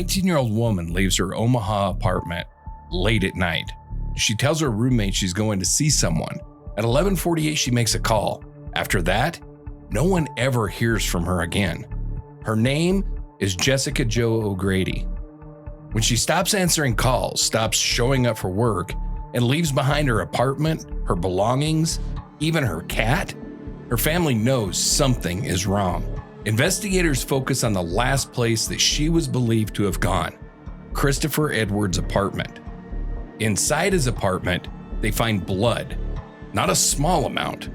19-year-old woman leaves her Omaha apartment late at night. She tells her roommate she's going to see someone. At 11:48, she makes a call. After that, no one ever hears from her again. Her name is Jessica Jo O'Grady. When she stops answering calls, stops showing up for work, and leaves behind her apartment, her belongings, even her cat, her family knows something is wrong. Investigators focus on the last place that she was believed to have gone, Christopher Edwards' apartment. Inside his apartment, they find blood, not a small amount.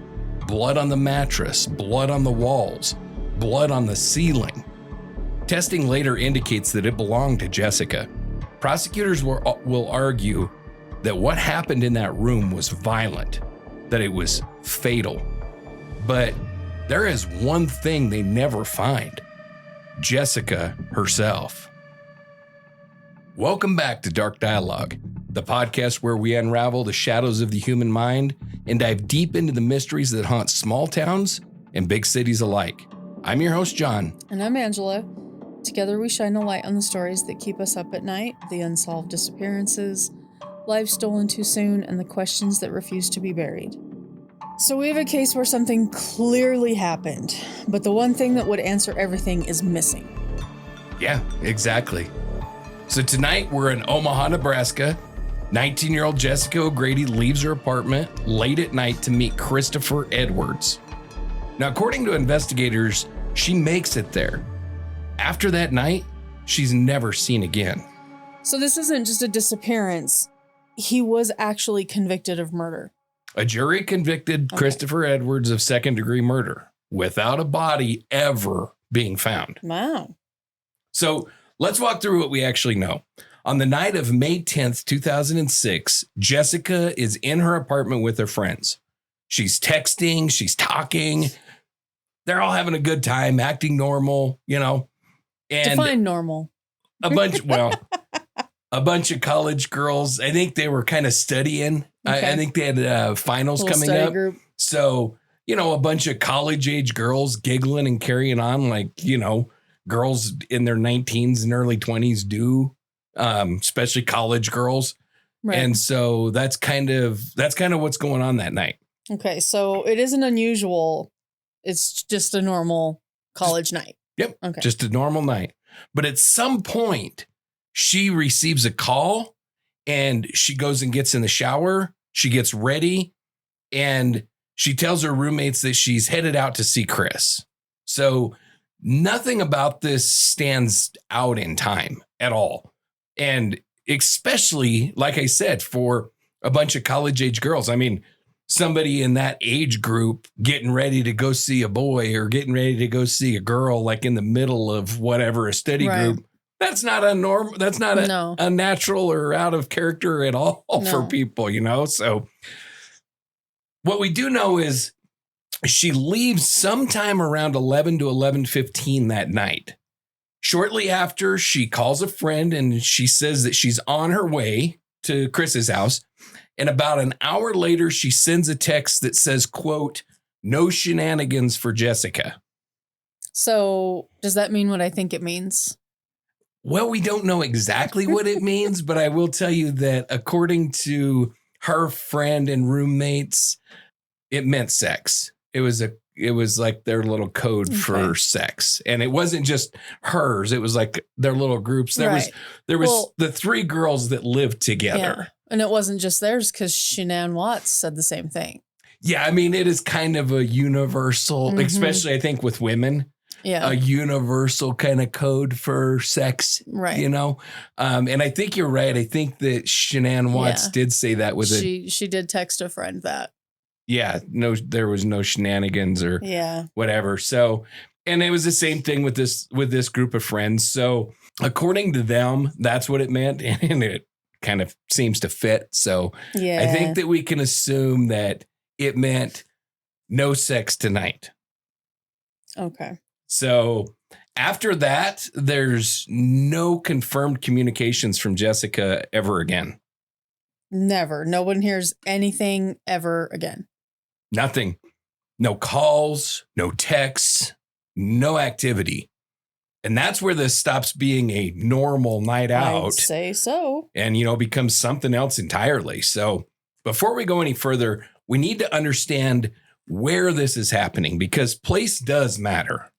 Blood on the mattress, blood on the walls, blood on the ceiling. Testing later indicates that it belonged to Jessica. Prosecutors will argue that what happened in that room was violent, that it was fatal. But there is one thing they never find: Jessica herself. Welcome back to Dark Dialogue, the podcast where we unravel the shadows of the human mind and dive deep into the mysteries that haunt small towns and big cities alike. I'm your host, John. And I'm Angela. Together we shine a light on the stories that keep us up at night, the unsolved disappearances, lives stolen too soon, and the questions that refuse to be buried. So we have a case where something clearly happened, but the one thing that would answer everything is missing. Yeah, exactly. So tonight we're in Omaha, Nebraska. 19-year-old Jessica O'Grady leaves her apartment late at night to meet Christopher Edwards. Now, according to investigators, she makes it there. After that night, she's never seen again. So this isn't just a disappearance. He was actually convicted of murder. A jury convicted Christopher Edwards of second-degree murder without a body ever being found. Wow. So let's walk through what we actually know. On the night of May 10th, 2006, Jessica is in her apartment with her friends. She's texting, she's talking. They're all having a good time, acting normal, you know. And define normal. a bunch of college girls. I think they were kind of studying. Okay. I think they had finals coming up. Group. So, you know, a bunch of college age girls giggling and carrying on like, you know, girls in their 19s and early 20s do. Especially college girls. Right. And so that's kind of what's going on that night. Okay. So it isn't unusual. It's just a normal college night. Yep. Okay. Just a normal night. But at some point she receives a call and she goes and gets in the shower. She gets ready and she tells her roommates that she's headed out to see Chris. So nothing about this stands out in time at all. And especially, like I said, for a bunch of college age girls. I mean, somebody in that age group getting ready to go see a boy or getting ready to go see a girl, like in the middle of whatever, a study group. That's not a norm. That's not unnatural or out of character at all for people, you know? So what we do know is she leaves sometime around 11 to 11:15 that night. Shortly after, she calls a friend and she says that she's on her way to Chris's house. And about an hour later, she sends a text that says, quote, "No shenanigans for Jessica." So does that mean what I think it means? Well, we don't know exactly what it means, but I will tell you that according to her friend and roommates, it meant sex. It was like their little code for sex. And it wasn't just hers. It was like their little groups. There was the three girls that lived together. Yeah. And it wasn't just theirs because Shanann Watts said the same thing. Yeah. I mean, it is kind of a universal, especially I think with women, a universal kind of code for sex, right? You know? And I think you're right. I think that Shanann Watts did say that she did text a friend that. Yeah, no, there was no shenanigans or whatever. So, and it was the same thing with this group of friends. So, according to them, that's what it meant, and it kind of seems to fit. So, I think that we can assume that it meant no sex tonight. Okay. So, after that, there's no confirmed communications from Jessica ever again. Never. No one hears anything ever again. Nothing. No calls, no texts, no activity. And that's where this stops being a normal night out. I'd say so. And, becomes something else entirely. So before we go any further, we need to understand where this is happening because place does matter.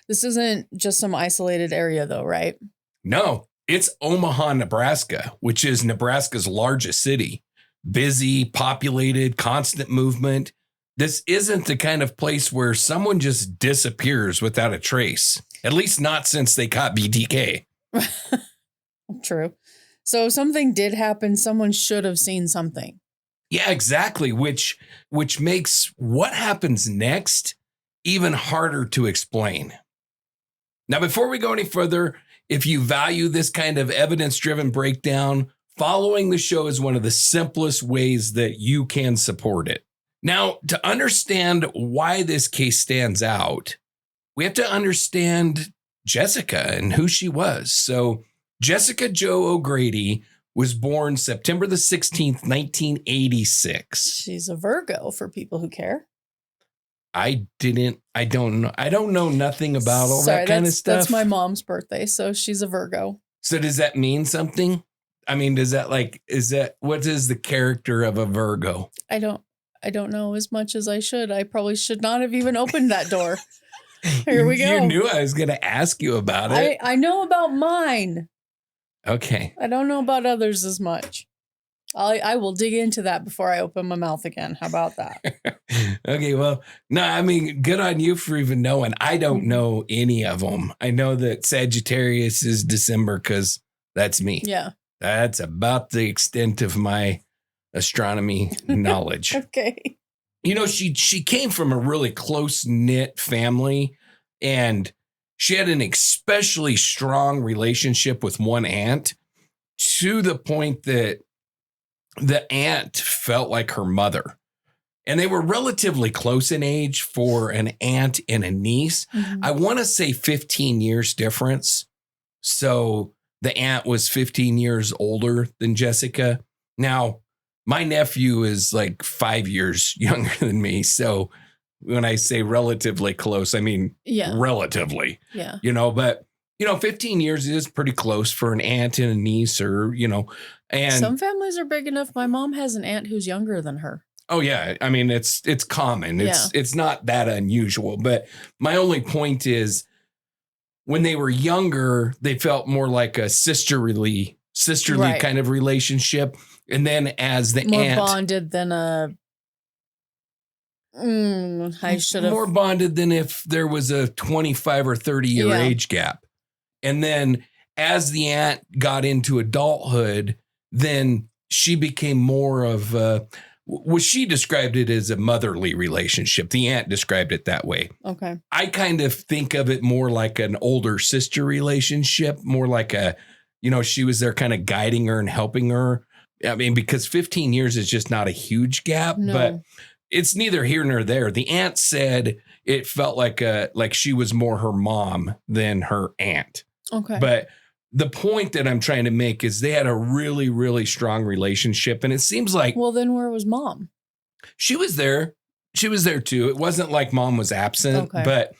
This isn't just some isolated area though, right? No, it's Omaha, Nebraska, which is Nebraska's largest city. Busy, populated, constant movement. This isn't the kind of place where someone just disappears without a trace. At least not since they caught BTK. True. So if something did happen, someone should have seen something. Yeah, exactly. Which makes what happens next even harder to explain. Now, before we go any further, if you value this kind of evidence-driven breakdown, following the show is one of the simplest ways that you can support it. Now, to understand why this case stands out, we have to understand Jessica and who she was. So Jessica Jo O'Grady was born September the 16th, 1986. She's a Virgo for people who care. I don't know nothing about all that kind of stuff. That's my mom's birthday, so she's a Virgo. So does that mean something? I mean, what is the character of a Virgo? I don't know as much as I should. I probably should not have even opened that door. Here we go. You knew I was going to ask you about it. I know about mine. Okay. I don't know about others as much. I will dig into that before I open my mouth again. How about that? Okay, well, no, I mean, good on you for even knowing. I don't know any of them. I know that Sagittarius is December because that's me. Yeah. That's about the extent of my astronomy knowledge. Okay. She came from a really close-knit family, and she had an especially strong relationship with one aunt to the point that the aunt felt like her mother. And they were relatively close in age for an aunt and a niece. Mm-hmm. I want to say 15 years difference. So the aunt was 15 years older than Jessica. Now, my nephew is like 5 years younger than me. So when I say relatively close, I mean relatively. Yeah. But 15 years is pretty close for an aunt and a niece and some families are big enough. My mom has an aunt who's younger than her. Oh, yeah. I mean, it's common. It's not that unusual. But my only point is when they were younger, they felt more like a sisterly right. kind of relationship. And then as the more aunt bonded than more bonded than if there was a 25 or 30 year age gap. And then as the aunt got into adulthood, then she became more of she described it as a motherly relationship. The aunt described it that way. Okay. I kind of think of it more like an older sister relationship, more like she was there kind of guiding her and helping her. I mean, because 15 years is just not a huge gap, but it's neither here nor there. The aunt said it felt like she was more her mom than her aunt. Okay. But the point that I'm trying to make is they had a really, really strong relationship. And it seems like... Well, then where was mom? She was there. She was there too. It wasn't like mom was absent. Okay. But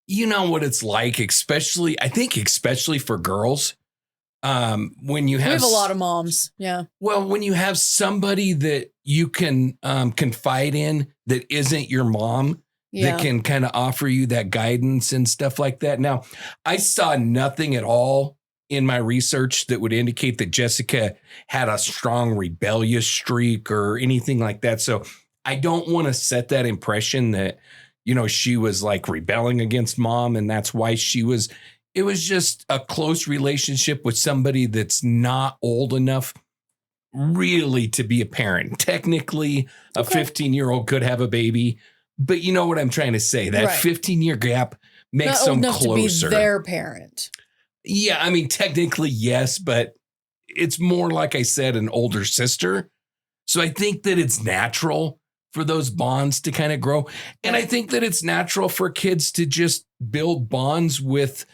you know what it's like, especially for girls. When you have... We have a lot of moms. Yeah. Well, when you have somebody that you can confide in that isn't your mom... Yeah. That can kind of offer you that guidance and stuff like that. Now, I saw nothing at all in my research that would indicate that Jessica had a strong rebellious streak or anything like that. So I don't want to set that impression that, she was like rebelling against mom and that's why it was just a close relationship with somebody that's not old enough really to be a parent. Technically, a 15-year-old could have a baby. But you know what I'm trying to say? That 15-year gap makes them closer. To be their parent. Yeah, I mean, technically, yes, but it's more, like I said, an older sister. So I think that it's natural for those bonds to kind of grow. And I think that it's natural for kids to just build bonds with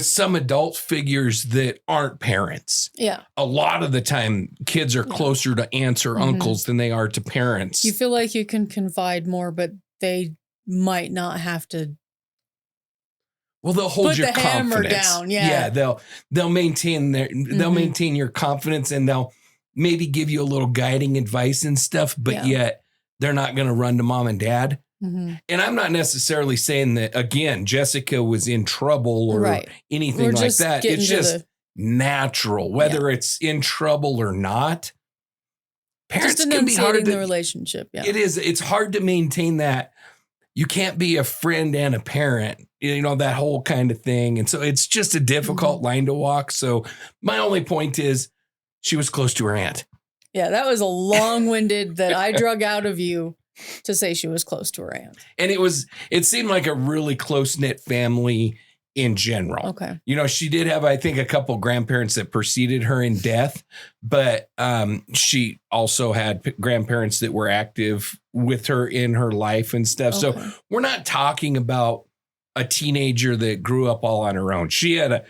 some adult figures that aren't parents. Yeah. A lot of the time, kids are closer to aunts or uncles than they are to parents. You feel like you can confide more, but they might not have to Well, they'll hold put your the hammer confidence down. Yeah. They'll maintain they'll maintain your confidence, and they'll maybe give you a little guiding advice and stuff, but yet they're not going to run to mom and dad. And I'm not necessarily saying that, again, Jessica was in trouble or anything like that. It's just natural, whether it's in trouble or not. Parents can be hard to, the relationship. Yeah. It is. It's hard to maintain that. You can't be a friend and a parent, that whole kind of thing. And so it's just a difficult line to walk. So my only point is she was close to her aunt. Yeah, that was a long-winded that I drug out of you to say she was close to her aunt. And it seemed like a really close-knit family in general. Okay. She did have, I think, a couple grandparents that preceded her in death, but she also had grandparents that were active with her in her life and stuff. Okay. So we're not talking about a teenager that grew up all on her own. Just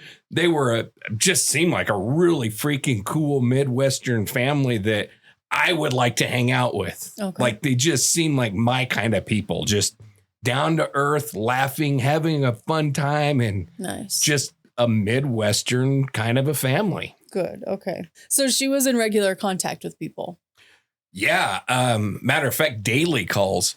seemed like a really freaking cool Midwestern family that I would like to hang out with. Okay. Like they just seem like my kind of people, just down to earth, laughing, having a fun time, and just a Midwestern kind of a family. Good. Okay. So she was in regular contact with people. Yeah. Matter of fact, daily calls.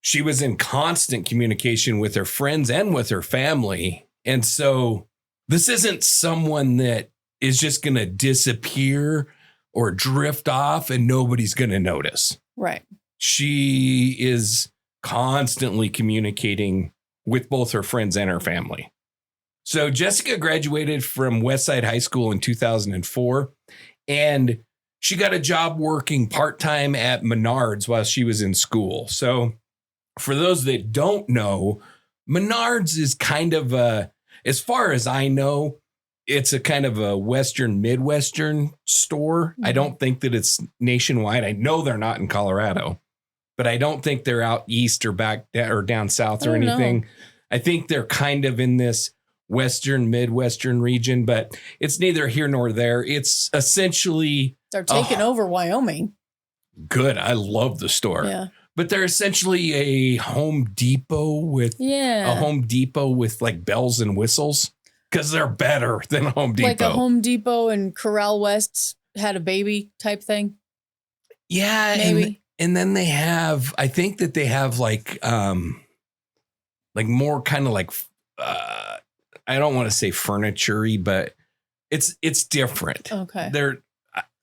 She was in constant communication with her friends and with her family. And so this isn't someone that is just going to disappear or drift off and nobody's going to notice. Right. She is constantly communicating with both her friends and her family. So Jessica graduated from Westside High School in 2004, and she got a job working part-time at Menards while she was in school. So for those that don't know, Menards is kind of as far as I know, it's a kind of a Western, Midwestern store. I don't think that it's nationwide. I know they're not in Colorado, but I don't think they're out east or back or down south or anything. I think they're kind of in this Western, Midwestern region, but it's neither here nor there. It's essentially... They're taking over Wyoming. Good. I love the store. Yeah. But they're essentially a Home Depot with like bells and whistles, because they're better than Home Depot. Like a Home Depot and Corral West had a baby type thing. Yeah. Maybe. And then they have, I think that they have like more kind of like, I don't want to say furniture-y, but it's different. Okay.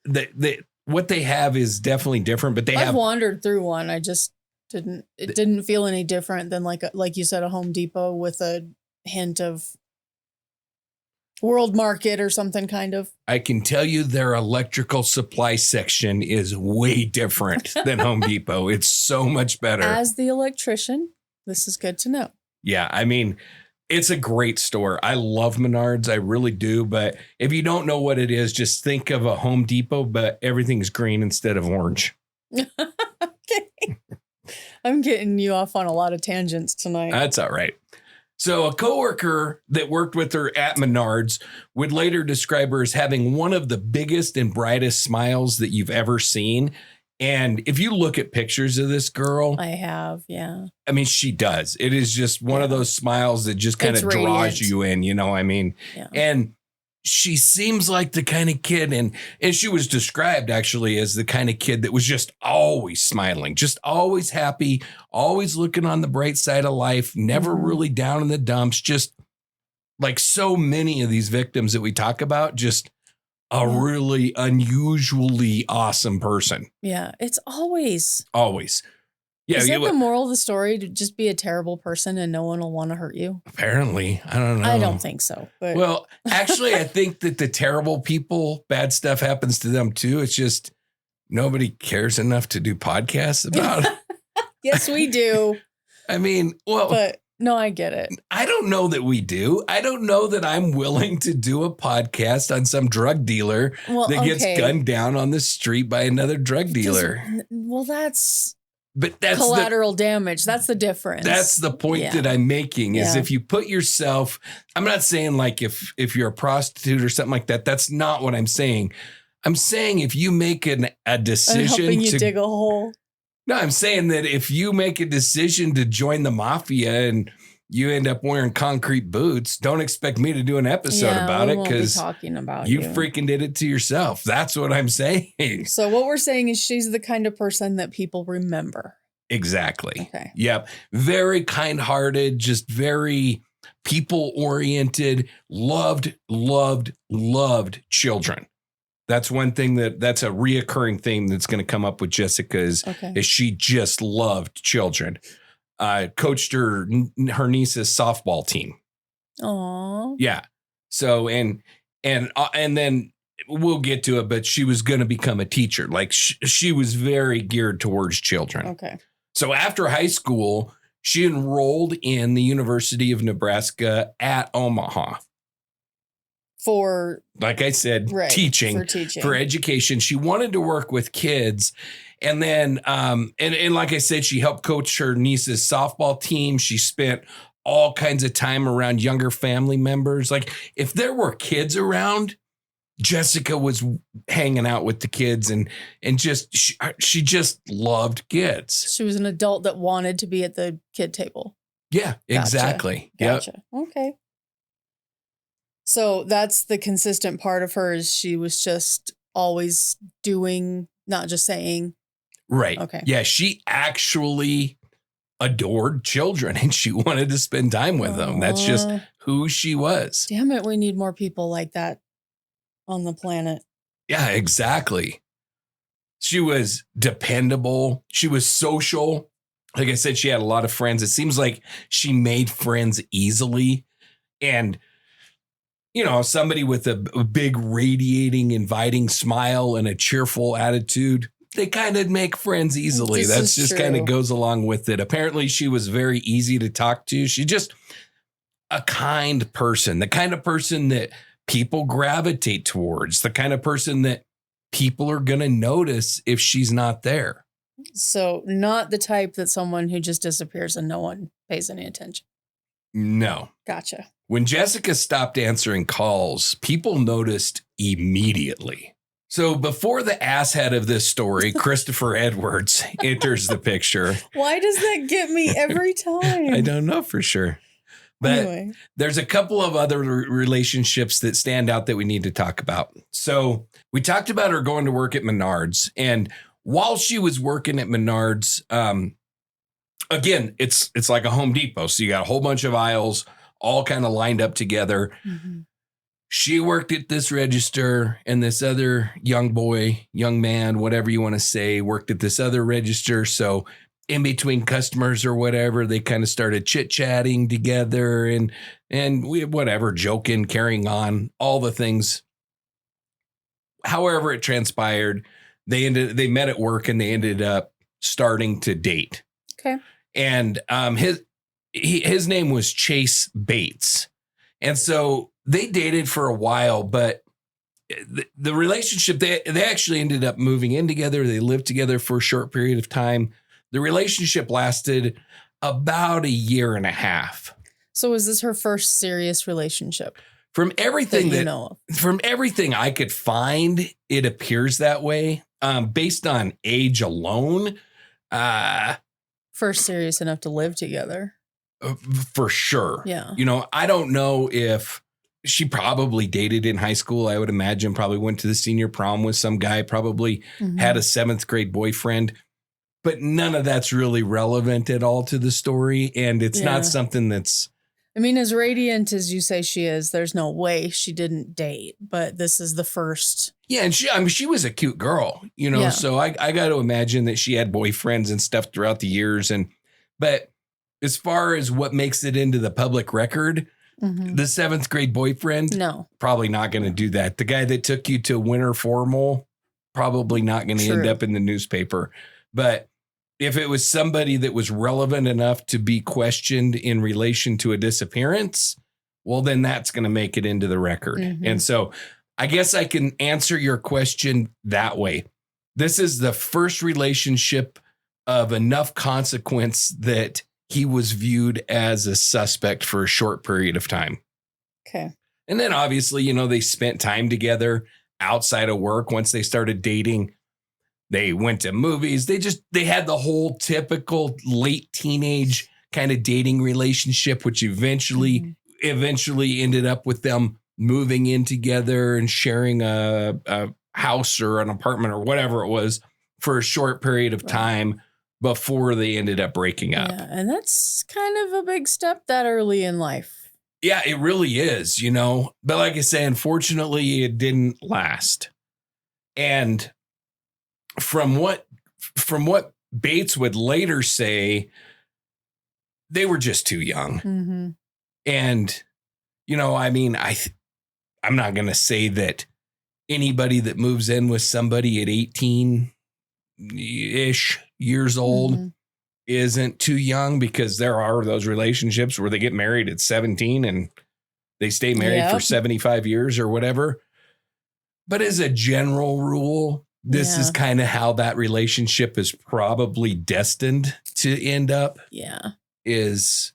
They what they have is definitely different, but I've wandered through one. I just didn't feel any different than like you said, a Home Depot with a hint of World Market or something kind of. I can tell you their electrical supply section is way different than Home Depot. It's so much better. As the electrician, this is good to know. Yeah. I mean, it's a great store. I love Menards. I really do. But if you don't know what it is, just think of a Home Depot, but everything's green instead of orange. Okay. I'm getting you off on a lot of tangents tonight. That's all right. So a coworker that worked with her at Menards would later describe her as having one of the biggest and brightest smiles that you've ever seen. And if you look at pictures of this girl, I have, yeah. I mean, she does. It is just one of those smiles that just kind of draws you in, I mean, and she seems like the kind of kid, and she was described actually as the kind of kid that was just always smiling, just always happy, always looking on the bright side of life, never really down in the dumps, just like so many of these victims that we talk about, just a really unusually awesome person. Yeah, it's always. Yeah, is that the moral of the story, to just be a terrible person and no one will want to hurt you? Apparently. I don't know. I don't think so. But. Well, actually, I think that the terrible people, bad stuff happens to them too. It's just nobody cares enough to do podcasts about it. Yes, we do. I mean, well. But no, I get it. I don't know that we do. I don't know that I'm willing to do a podcast on some drug dealer that gets gunned down on the street by another drug dealer. That's... But that's collateral damage. That's the difference. That's the point that I'm making is if you put yourself, I'm not saying like if you're a prostitute or something like that, that's not what I'm saying. I'm saying if you make a decision I'm helping you dig a hole. No, I'm saying that if you make a decision to join the mafia and you end up wearing concrete boots. Don't expect me to do an episode about it because talking about you freaking did it to yourself. That's what I'm saying. So what we're saying is she's the kind of person that people remember. Exactly. Okay. Yep. Very kind-hearted, just very people-oriented, loved children. That's one thing that's a reoccurring theme that's going to come up with Jessica is she just loved children. Coached her niece's softball team. Aww. Yeah. So, and then we'll get to it, but she was going to become a teacher. Like she was very geared towards children. Okay. So after high school, she enrolled in the University of Nebraska at Omaha. For, like I said, teaching, for education. She wanted to work with kids. And then, and like I said, she helped coach her niece's softball team. She spent all kinds of time around younger family members. Like if there were kids around, Jessica was hanging out with the kids and just, she just loved kids. She was an adult that wanted to be at the kid table. Yeah, exactly. Gotcha. Yep. Okay. So that's the consistent part of her is she was just always doing, not just saying. Right. Okay. Yeah, she actually adored children and she wanted to spend time with them. That's just who she was. Damn it, we need more people like that on the planet. Yeah, exactly. She was dependable. She was social. Like I said, she had a lot of friends. It seems like she made friends easily. And you know, somebody with a big radiating, inviting smile and a cheerful attitude, they kind of make friends easily. That's just kind of goes along with it. Apparently, she was very easy to talk to. She's just a kind person, the kind of person that people gravitate towards, the kind of person that people are going to notice if she's not there. So not the type that someone who just disappears and no one pays any attention. No. Gotcha. When Jessica stopped answering calls, people noticed immediately. So before the asshead of this story, Christopher Edwards enters the picture. Why does that get me every time? I don't know for sure. But anyway, there's a couple of other relationships that stand out that we need to talk about. So we talked about her going to work at Menards. And while she was working at Menards, again, it's like a Home Depot. So you got a whole bunch of aisles all kind of lined up together. Mm-hmm. She worked at this register and this other young man, whatever you want to say, worked at this other register. So in between customers or whatever, they kind of started chit-chatting together and we whatever, joking, carrying on, all the things. However it transpired, they met at work and they ended up starting to date. Okay. And his name was Chase Bates. And so they dated for a while, but the relationship, they actually ended up moving in together. They lived together for a short period of time. The relationship lasted about a year and a half. So was this her first serious relationship? From everything that you know of? From everything I could find, it appears that way. Based on age alone, first serious enough to live together. For sure. Yeah. You know, I don't know if she probably dated in high school. I would imagine probably went to the senior prom with some guy, probably had a 7th grade boyfriend, but none of that's really relevant at all to the story. And it's not something that's, I mean, as radiant as you say she is, there's no way she didn't date, but this is the first. Yeah. And she was a cute girl, you know, so I got to imagine that she had boyfriends and stuff throughout the years. But as far as what makes it into the public record, the 7th grade boyfriend, probably not going to do that. The guy that took you to winter formal, probably not going to end up in the newspaper. But if it was somebody that was relevant enough to be questioned in relation to a disappearance, well, then that's going to make it into the record. And so I guess I can answer your question that way. This is the first relationship of enough consequence that he was viewed as a suspect for a short period of time. Okay. And then obviously, you know, they spent time together outside of work. Once they started dating, they went to movies. They had the whole typical late teenage kind of dating relationship, which eventually ended up with them moving in together and sharing a house or an apartment or whatever it was for a short period of time before they ended up breaking up. Yeah, and that's kind of a big step that early in life. Yeah, it really is, you know. But like I say, unfortunately, it didn't last. And from what Bates would later say, they were just too young. Mm-hmm. And, you know, I mean, I'm not going to say that anybody that moves in with somebody at 18-ish years old isn't too young, because there are those relationships where they get married at 17 and they stay married for 75 years or whatever. But as a general rule, this is kind of how that relationship is probably destined to end up. Yeah. Is,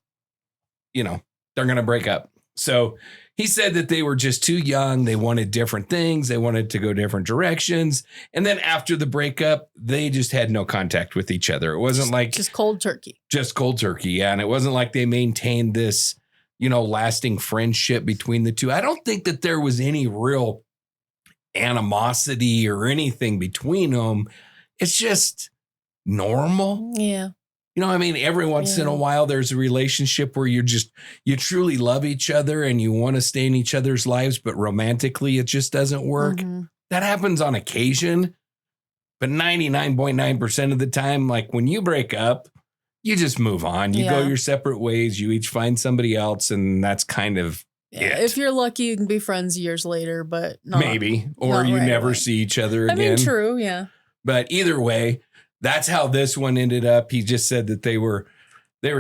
you know, they're going to break up. So he said that they were just too young. They wanted different things. They wanted to go different directions. And then after the breakup, they just had no contact with each other. It wasn't just cold turkey. Just cold turkey. Yeah. And it wasn't like they maintained this, you know, lasting friendship between the two. I don't think that there was any real animosity or anything between them. It's just normal. Yeah. You know, I mean, every once in a while, there's a relationship where you truly love each other and you want to stay in each other's lives, but romantically, it just doesn't work. That happens on occasion, but 99.9% of the time, like when you break up, you just move on. You go your separate ways. You each find somebody else, and that's kind of it. If you're lucky, you can be friends years later, but maybe, or you never see each other again. I mean, true, yeah. But either way, that's how this one ended up. He just said that they were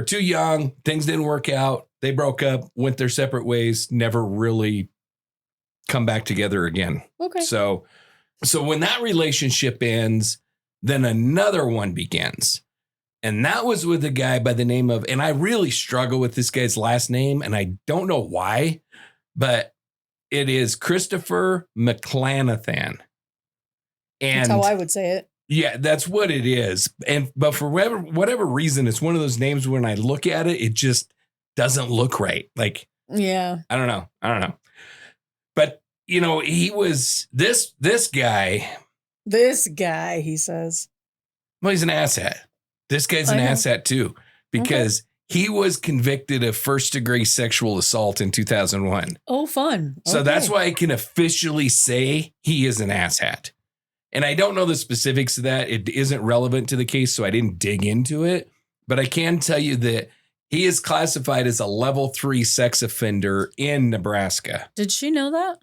too young. Things didn't work out. They broke up, went their separate ways, never really come back together again. Okay. So when that relationship ends, then another one begins. And that was with a guy by the name of, and I really struggle with this guy's last name, and I don't know why, but it is Christopher McClanathan. And that's how I would say it. Yeah, that's what it is. But for whatever reason, it's one of those names when I look at it, it just doesn't look right. Like, yeah, I don't know. But, you know, he was this guy. This guy, he says. Well, he's an asshat. This guy's an asshat too, because he was convicted of first-degree sexual assault in 2001. Oh, fun. So that's why I can officially say he is an asshat. And I don't know the specifics of that. It isn't relevant to the case, so I didn't dig into it. But I can tell you that he is classified as a level 3 sex offender in Nebraska. Did she know that?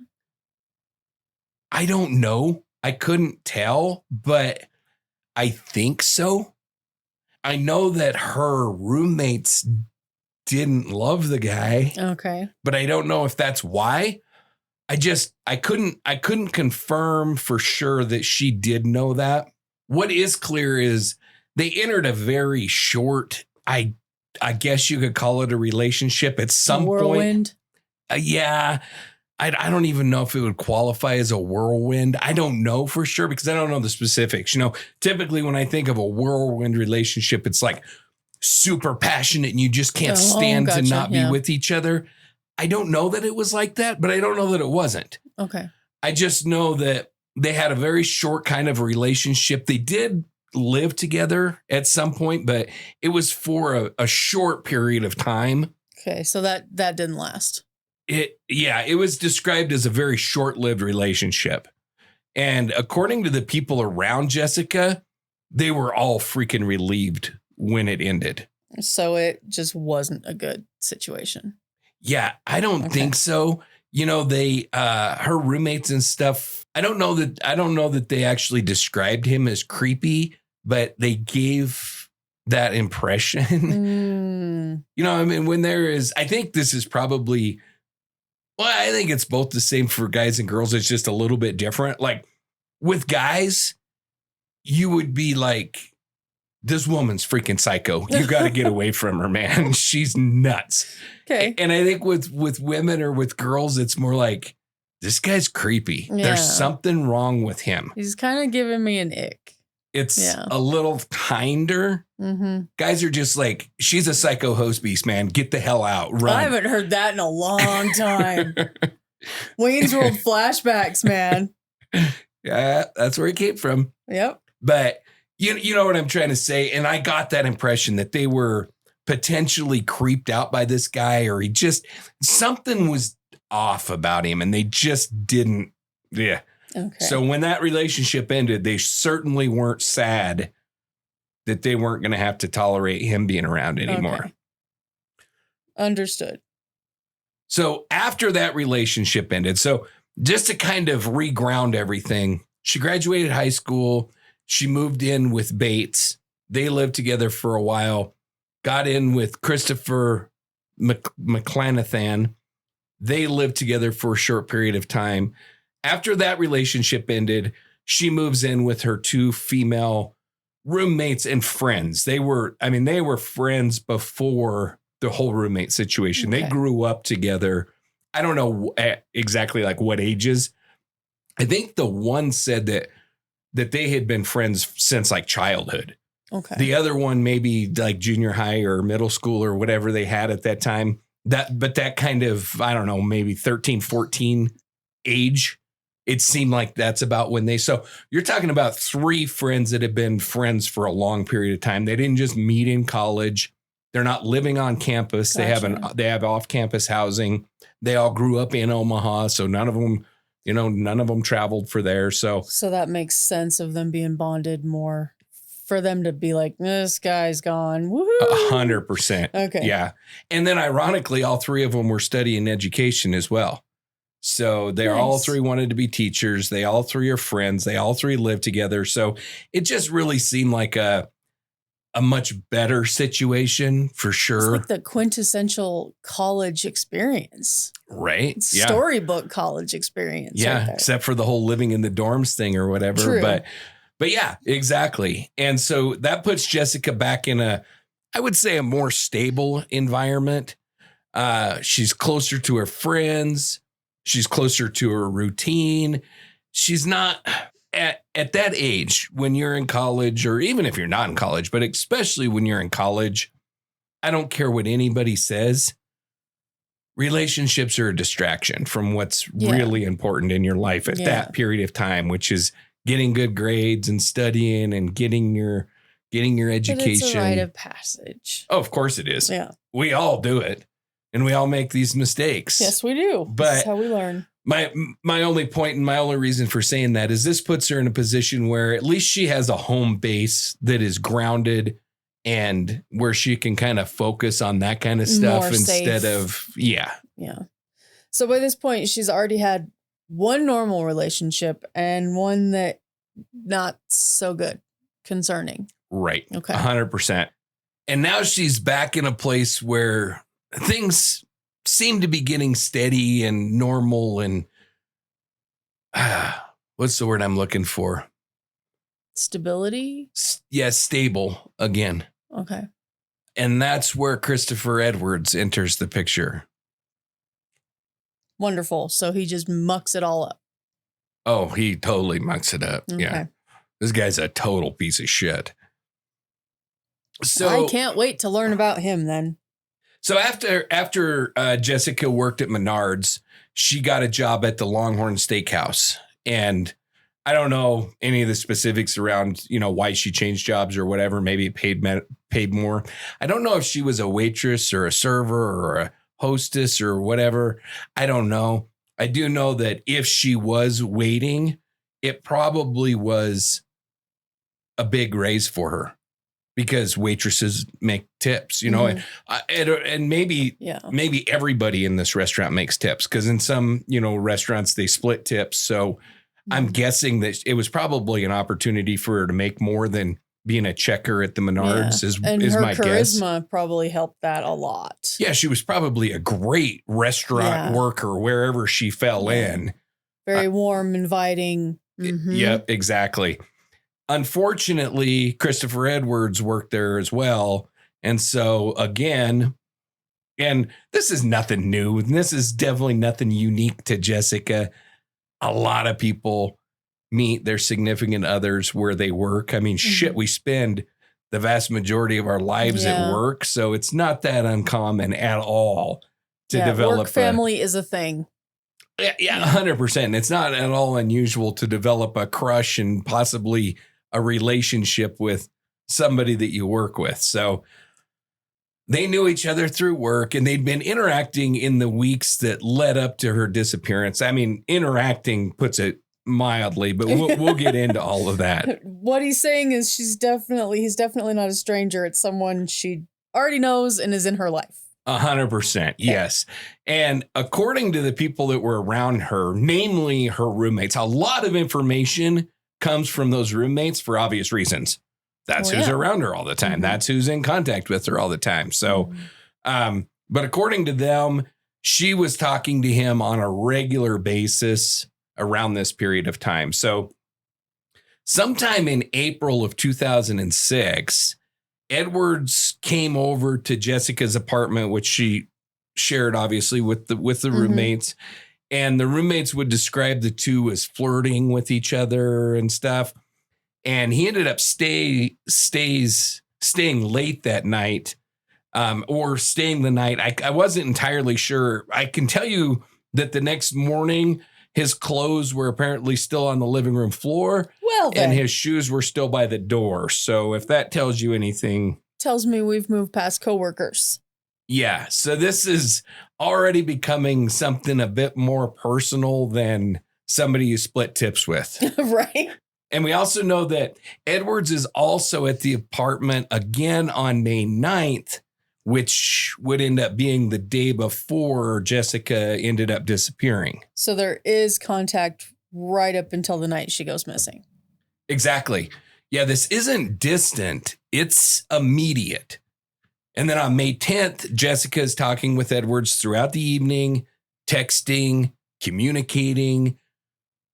I don't know. I couldn't tell, but I think so. I know that her roommates didn't love the guy. Okay. But I don't know if that's why. I couldn't confirm for sure that she did know that. What is clear is they entered a very short, I guess you could call it a relationship at some whirlwind. Point. Yeah. I don't even know if it would qualify as a whirlwind. I don't know for sure because I don't know the specifics. You know, typically when I think of a whirlwind relationship, it's like super passionate and you just can't stand to not be with each other. I don't know that it was like that, but I don't know that it wasn't. Okay. I just know that they had a very short kind of relationship. They did live together at some point, but it was for a short period of time. Okay. So that didn't last. It was described as a very short-lived relationship. And according to the people around Jessica, they were all freaking relieved when it ended. So it just wasn't a good situation. Yeah, I don't think so. You know, her roommates and stuff. I don't know that they actually described him as creepy, but they gave that impression. You know, I mean, I think this is probably, well, I think it's both the same for guys and girls. It's just a little bit different. Like with guys, you would be like, this woman's freaking psycho. You got to get away from her, man. She's nuts. Okay. And I think with women or with girls, it's more like, this guy's creepy. Yeah. There's something wrong with him. He's kind of giving me an ick. It's a little kinder. Mm-hmm. Guys are just like, she's a psycho host beast, man. Get the hell out. Run. I haven't heard that in a long time. Wayne's World flashbacks, man. Yeah, that's where it came from. Yep. But you know what I'm trying to say? And I got that impression that they were potentially creeped out by this guy, or he just, something was off about him and they just didn't. Yeah. Okay. So when that relationship ended, they certainly weren't sad that they weren't going to have to tolerate him being around anymore. Okay. Understood. So after that relationship ended, so just to kind of reground everything, she graduated high school. She moved in with Bates. They lived together for a while, got in with Christopher McClanathan. They lived together for a short period of time. After that relationship ended, she moves in with her two female roommates and friends. They were friends before the whole roommate situation. Okay. They grew up together. I don't know exactly like what ages. I think the one said that they had been friends since like childhood. Okay. The other one, maybe like junior high or middle school or whatever they had at that time. But that kind of, I don't know, maybe 13, 14 age. It seemed like that's about when so you're talking about three friends that have been friends for a long period of time. They didn't just meet in college. They're not living on campus. Gotcha. They have off-campus housing. They all grew up in Omaha. So none of them traveled for there. So that makes sense of them being bonded more, for them to be like, this guy's gone. Woohoo! 100%. Okay. Yeah. And then ironically, all three of them were studying education as well. So they all three wanted to be teachers. They all three are friends. They all three live together. So it just really seemed like a much better situation for sure. It's like the quintessential college experience. Right. It's yeah. Storybook college experience. Yeah. Right, except for the whole living in the dorms thing or whatever. True. But yeah, exactly. And so that puts Jessica back in I would say a more stable environment. She's closer to her friends. She's closer to her routine. She's not at that age when you're in college, or even if you're not in college, but especially when you're in college, I don't care what anybody says. Relationships are a distraction from what's really important in your life at that period of time, which is getting good grades and studying and getting your education. But it's a rite of passage. Oh, of course it is. Yeah. We all do it. And we all make these mistakes. Yes, we do. But that's how we learn. My only point and my only reason for saying that is this puts her in a position where at least she has a home base that is grounded and where she can kind of focus on that kind of stuff more instead safe. of, yeah. Yeah. So by this point, she's already had one normal relationship and one that not so good, concerning. Right. Okay. 100%. And now she's back in a place where things seem to be getting steady and normal and what's the word I'm looking for? Stability? Yeah, stable again. Okay. And that's where Christopher Edwards enters the picture. Wonderful. So he just mucks it all up. Oh, he totally mucks it up. Okay. Yeah. This guy's a total piece of shit. So I can't wait to learn about him then. So after Jessica worked at Menards, she got a job at the Longhorn Steakhouse. And I don't know any of the specifics around, why she changed jobs or whatever. Maybe it paid more. I don't know if she was a waitress or a server or a hostess or whatever. I don't know. I do know that if she was waiting, it probably was a big raise for her. Because waitresses make tips, and maybe everybody in this restaurant makes tips, because in some, restaurants they split tips. So I'm guessing that it was probably an opportunity for her to make more than being a checker at the Menards is my guess. And her charisma probably helped that a lot. Yeah, she was probably a great restaurant worker wherever she fell in. Very warm, inviting. Mm-hmm. Yep, exactly. Unfortunately, Christopher Edwards worked there as well. And so again, and this is nothing new. And this is definitely nothing unique to Jessica. A lot of people meet their significant others where they work. I mean, shit, we spend the vast majority of our lives at work. So it's not that uncommon at all to develop. Work family is a thing. Yeah, 100%. And it's not at all unusual to develop a crush and possibly a relationship with somebody that you work with. So they knew each other through work, and they'd been interacting in the weeks that led up to her disappearance. I mean, interacting puts it mildly, but we'll get into all of that. What he's saying is he's definitely not a stranger. It's someone she already knows and is in her life. 100%. Yes. And according to the people that were around her, namely her roommates, a lot of information comes from those roommates for obvious reasons. That's who's around her all the time. That's who's in contact with her all the time. So, but according to them, she was talking to him on a regular basis around this period of time. So sometime in April of 2006, Edwards came over to Jessica's apartment, which she shared obviously with the roommates, and the roommates would describe the two as flirting with each other and stuff. And he ended up staying late that night, or staying the night. I wasn't entirely sure. I can tell you that the next morning, his clothes were apparently still on the living room floor. Well, then. And his shoes were still by the door. So if that tells you anything. Tells me we've moved past coworkers. Yeah. So this is already becoming something a bit more personal than somebody you split tips with. Right. And we also know that Edwards is also at the apartment again on May 9th, which would end up being the day before Jessica ended up disappearing. So there is contact right up until the night she goes missing. Exactly. Yeah, this isn't distant. It's immediate. And then on May 10th, Jessica is talking with Edwards throughout the evening, texting, communicating,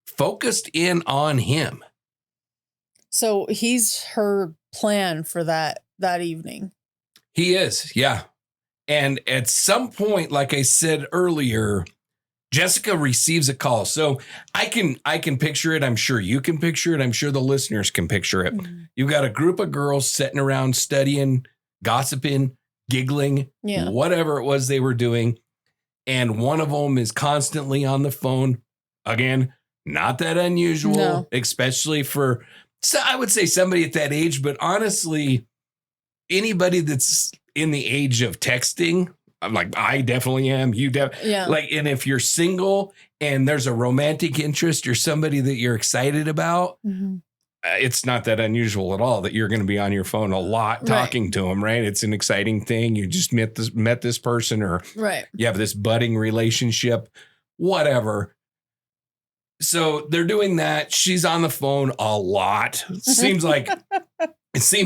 focused in on him. So he's her plan for that evening. He is, yeah. And at some point, like I said earlier, Jessica receives a call. So I can picture it. I'm sure you can picture it. I'm sure the listeners can picture it. You've got a group of girls sitting around studying, gossiping, giggling, whatever it was they were doing. And one of them is constantly on the phone. Again, not that unusual, especially for, so I would say somebody at that age, but honestly, anybody that's in the age of texting, I'm like, I definitely am. You like, and if you're single and there's a romantic interest or somebody that you're excited about, it's not that unusual at all that you're going to be on your phone a lot talking to them, right? It's an exciting thing. You just met this person, or you have this budding relationship, whatever. So they're doing that. She's on the phone a lot. It seemed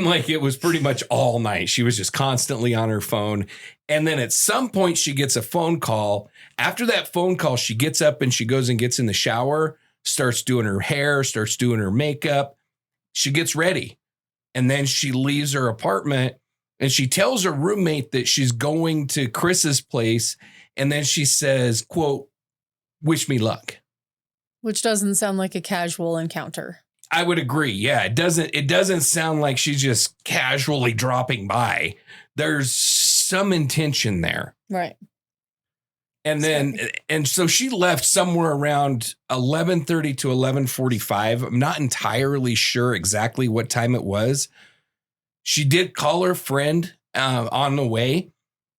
like it was pretty much all night. She was just constantly on her phone. And then at some point she gets a phone call. After that phone call, she gets up and she goes and gets in the shower, starts doing her hair, starts doing her makeup. She gets ready. And then she leaves her apartment and she tells her roommate that she's going to Chris's place. And then she says, quote, "Wish me luck." Which doesn't sound like a casual encounter. I would agree. Yeah, it doesn't sound like she's just casually dropping by. There's some intention there. Right. And then, and so she left somewhere around 11:30 to 11:45. I'm not entirely sure exactly what time it was. She did call her friend on the way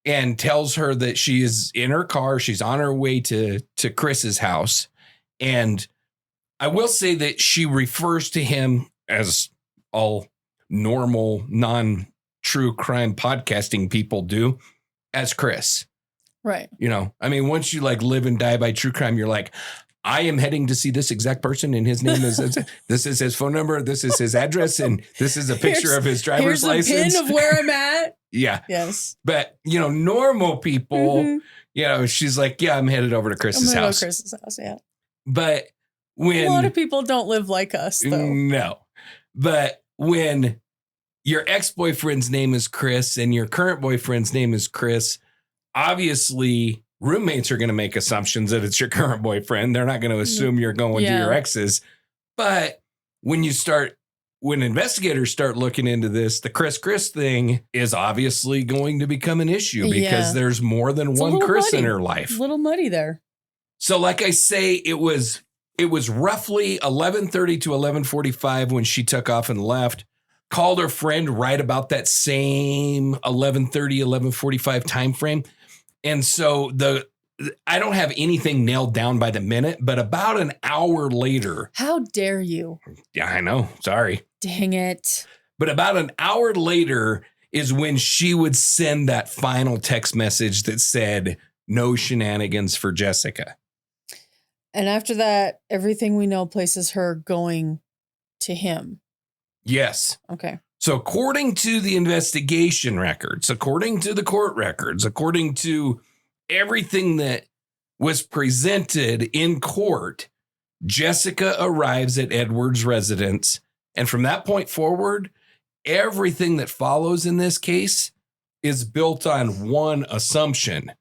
and tells her that she is in her car. She's on her way to Chris's house. And I will say that she refers to him, as all normal, non-true crime podcasting people do, as Chris. Right. You know, I mean, once you like live and die by true crime, you're like, I am heading to see this exact person, and his name is, this is his phone number, this is his address, and this is a picture of his driver's license. Here's a pin of where I'm at. Yeah. Yes. But, you know, normal people, you know, she's like, yeah, I'm headed over to Chris's house. To Chris's house, yeah. But when a lot of people don't live like us, though. No. But when your ex-boyfriend's name is Chris and your current boyfriend's name is Chris, obviously roommates are going to make assumptions that it's your current boyfriend. They're not going to assume you're going to your ex's. But when investigators start looking into this, the Chris thing is obviously going to become an issue because there's more than one Chris in her life. A little muddy there. So like I say, it was roughly 11:30 to 11:45 when she took off and left. Called her friend right about that same 11:30, 11:45 time frame. And so I don't have anything nailed down by the minute, but about an hour later. How dare you? Yeah, I know. Sorry. Dang it. But about an hour later is when she would send that final text message that said, "No shenanigans for Jessica." And after that, everything we know places her going to him. Yes. Okay. So according to the investigation records, according to the court records, according to everything that was presented in court, Jessica arrives at Edward's residence. And from that point forward, everything that follows in this case is built on one assumption.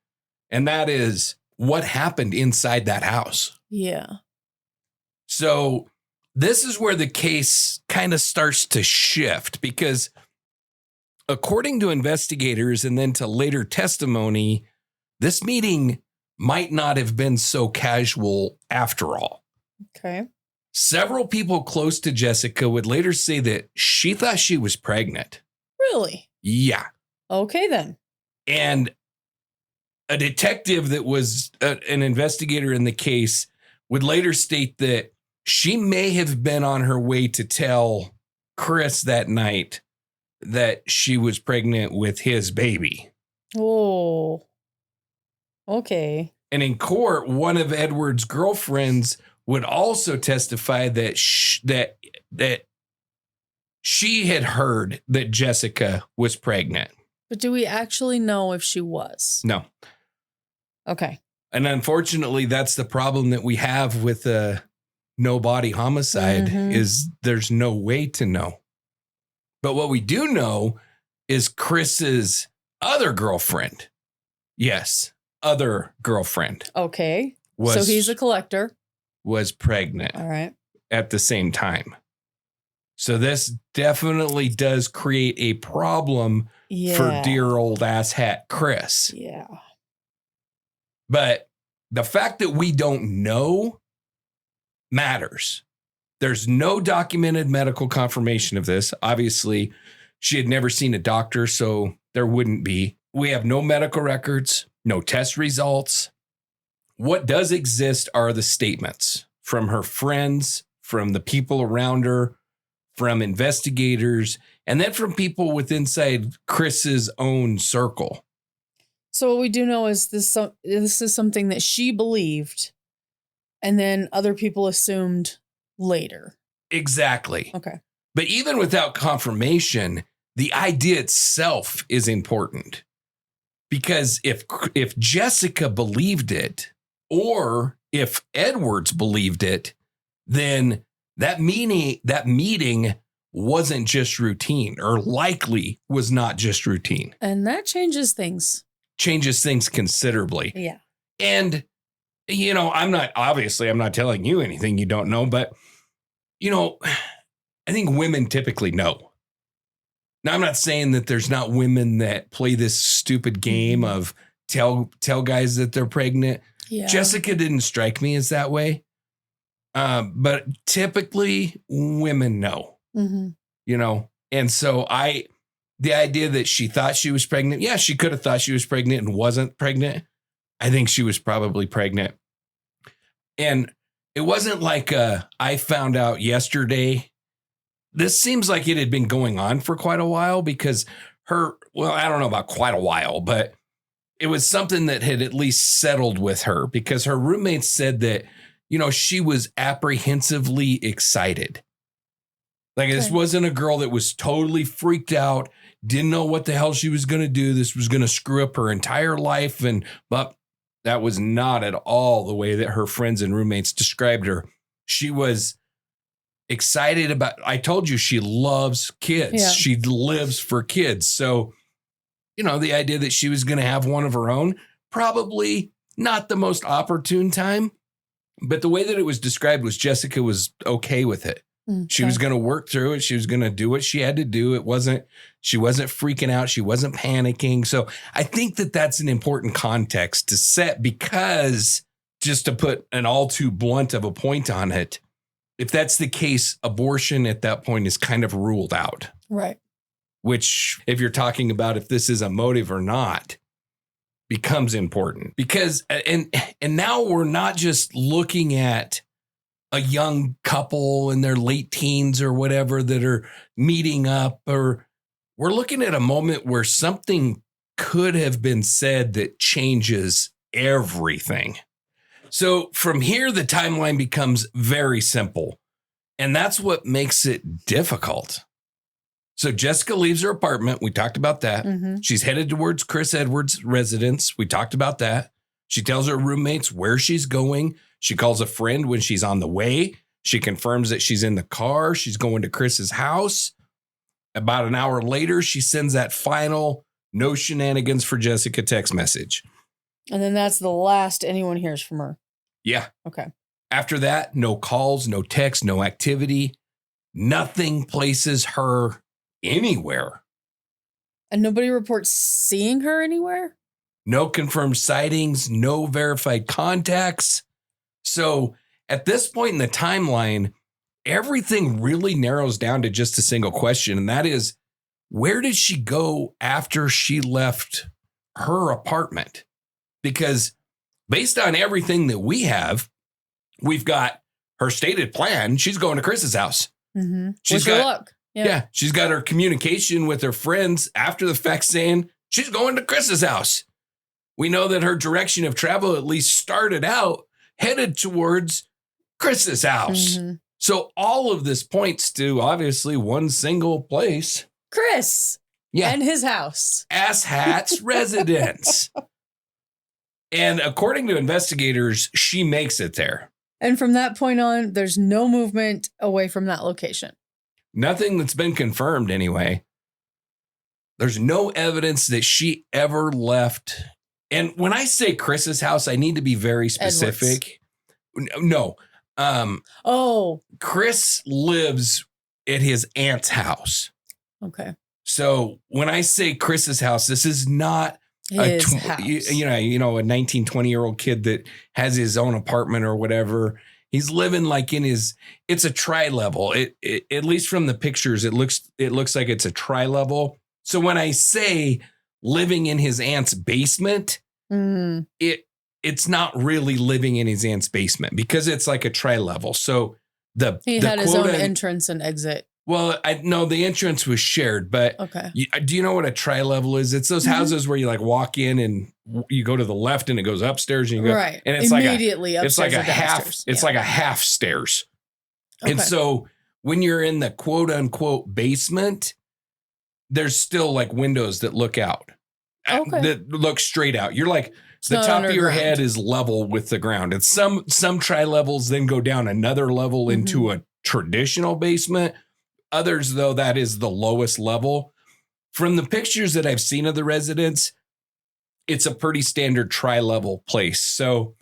And that is what happened inside that house. Yeah. So this is where the case kind of starts to shift because according to investigators and then to later testimony, this meeting might not have been so casual after all. Okay. Several people close to Jessica would later say that she thought she was pregnant. Really? Yeah. Okay, then. And a detective that was an investigator in the case would later state that she may have been on her way to tell Chris that night that she was pregnant with his baby. Oh. Okay. And in court, one of Edward's girlfriends would also testify that that she had heard that Jessica was pregnant. But do we actually know if she was? No. Okay. And unfortunately, that's the problem that we have with a no body homicide is there's no way to know. But what we do know is Chris's other girlfriend. Yes, other girlfriend. Okay. So he's a collector. Was pregnant. All right. At the same time. So this definitely does create a problem for dear old asshat Chris. Yeah. But the fact that we don't know matters. There's no documented medical confirmation of this. Obviously, she had never seen a doctor, so there wouldn't be. We have no medical records, no test results. What does exist are the statements from her friends, from the people around her, from investigators, and then from people with inside Chris's own circle. So what we do know is this is something that she believed, and then other people assumed later. Exactly. Okay. But even without confirmation, the idea itself is important. Because if Jessica believed it, or if Edwards believed it, then that meeting wasn't just routine, or likely was not just routine. And that changes things. Changes things considerably. Yeah. And, I'm not telling you anything you don't know, but, I think women typically know. Now, I'm not saying that there's not women that play this stupid game of tell guys that they're pregnant. Yeah. Jessica didn't strike me as that way. But typically women know, and so the idea that she thought she was pregnant. Yeah, she could have thought she was pregnant and wasn't pregnant. I think she was probably pregnant. And it wasn't like I found out yesterday. This seems like it had been going on for quite a while because I don't know about quite a while, but it was something that had at least settled with her because her roommates said that, she was apprehensively excited. Like this wasn't a girl that was totally freaked out, didn't know what the hell she was going to do. This was going to screw up her entire life. But that was not at all the way that her friends and roommates described her. She was excited about, I told you, she loves kids. Yeah. She lives for kids. So, the idea that she was going to have one of her own, probably not the most opportune time. But the way that it was described was Jessica was okay with it. She was going to work through it. She was going to do what she had to do. She wasn't freaking out. She wasn't panicking. So I think that that's an important context to set, because just to put an all too blunt of a point on it, if that's the case, abortion at that point is kind of ruled out. Right. Which, if you're talking about if this is a motive or not, becomes important, because and now we're not just looking at a young couple in their late teens or whatever that are meeting up, or we're looking at a moment where something could have been said that changes everything. So from here, the timeline becomes very simple, and that's what makes it difficult. So Jessica leaves her apartment. We talked about that. She's headed towards Chris Edwards' residence. We talked about that. She tells her roommates where she's going. She calls a friend when she's on the way. She confirms that she's in the car. She's going to Chris's house. About an hour later, she sends that final "no shenanigans for Jessica" text message. And then that's the last anyone hears from her. Yeah. Okay. After that, no calls, no texts, no activity. Nothing places her anywhere. And nobody reports seeing her anywhere? No confirmed sightings, no verified contacts. So at this point in the timeline, everything really narrows down to just a single question. And that is, where did she go after she left her apartment? Because based on everything that we have, we've got her stated plan. She's going to Chris's house. She's got luck. Yeah, she's got her communication with her friends after the fact saying she's going to Chris's house. We know that her direction of travel at least started out headed towards Chris's house. So all of this points to obviously one single place. Chris. Yeah. And his house. Asshat's residence. And according to investigators, she makes it there. And from that point on, there's no movement away from that location. Nothing that's been confirmed anyway. There's no evidence that she ever left. And when I say Chris's house, I need to be very specific. No. Chris lives at his aunt's house. Okay. So when I say Chris's house, this is not his house. A 19, 20-year-old kid that has his own apartment or whatever. He's living like it's a tri-level. It at least from the pictures, it looks like it's a tri-level. So when I say living in his aunt's basement, it's not really living in his aunt's basement because it's like a tri-level. So he had his own entrance and exit. Well, the entrance was shared, but okay. Do you know what a tri-level is? It's those houses where you like walk in and you go to the left and it goes upstairs and you go right. And it's immediately like it's like a half. Downstairs. It's like a half stairs. Okay. And so when you're in the quote unquote basement, there's still like windows that look out. Okay. That look straight out. You're like the top of your head is level with the ground. And some tri-levels then go down another level into a traditional basement. Others, though, that is the lowest level. From the pictures that I've seen of the residence, it's a pretty standard tri-level place. So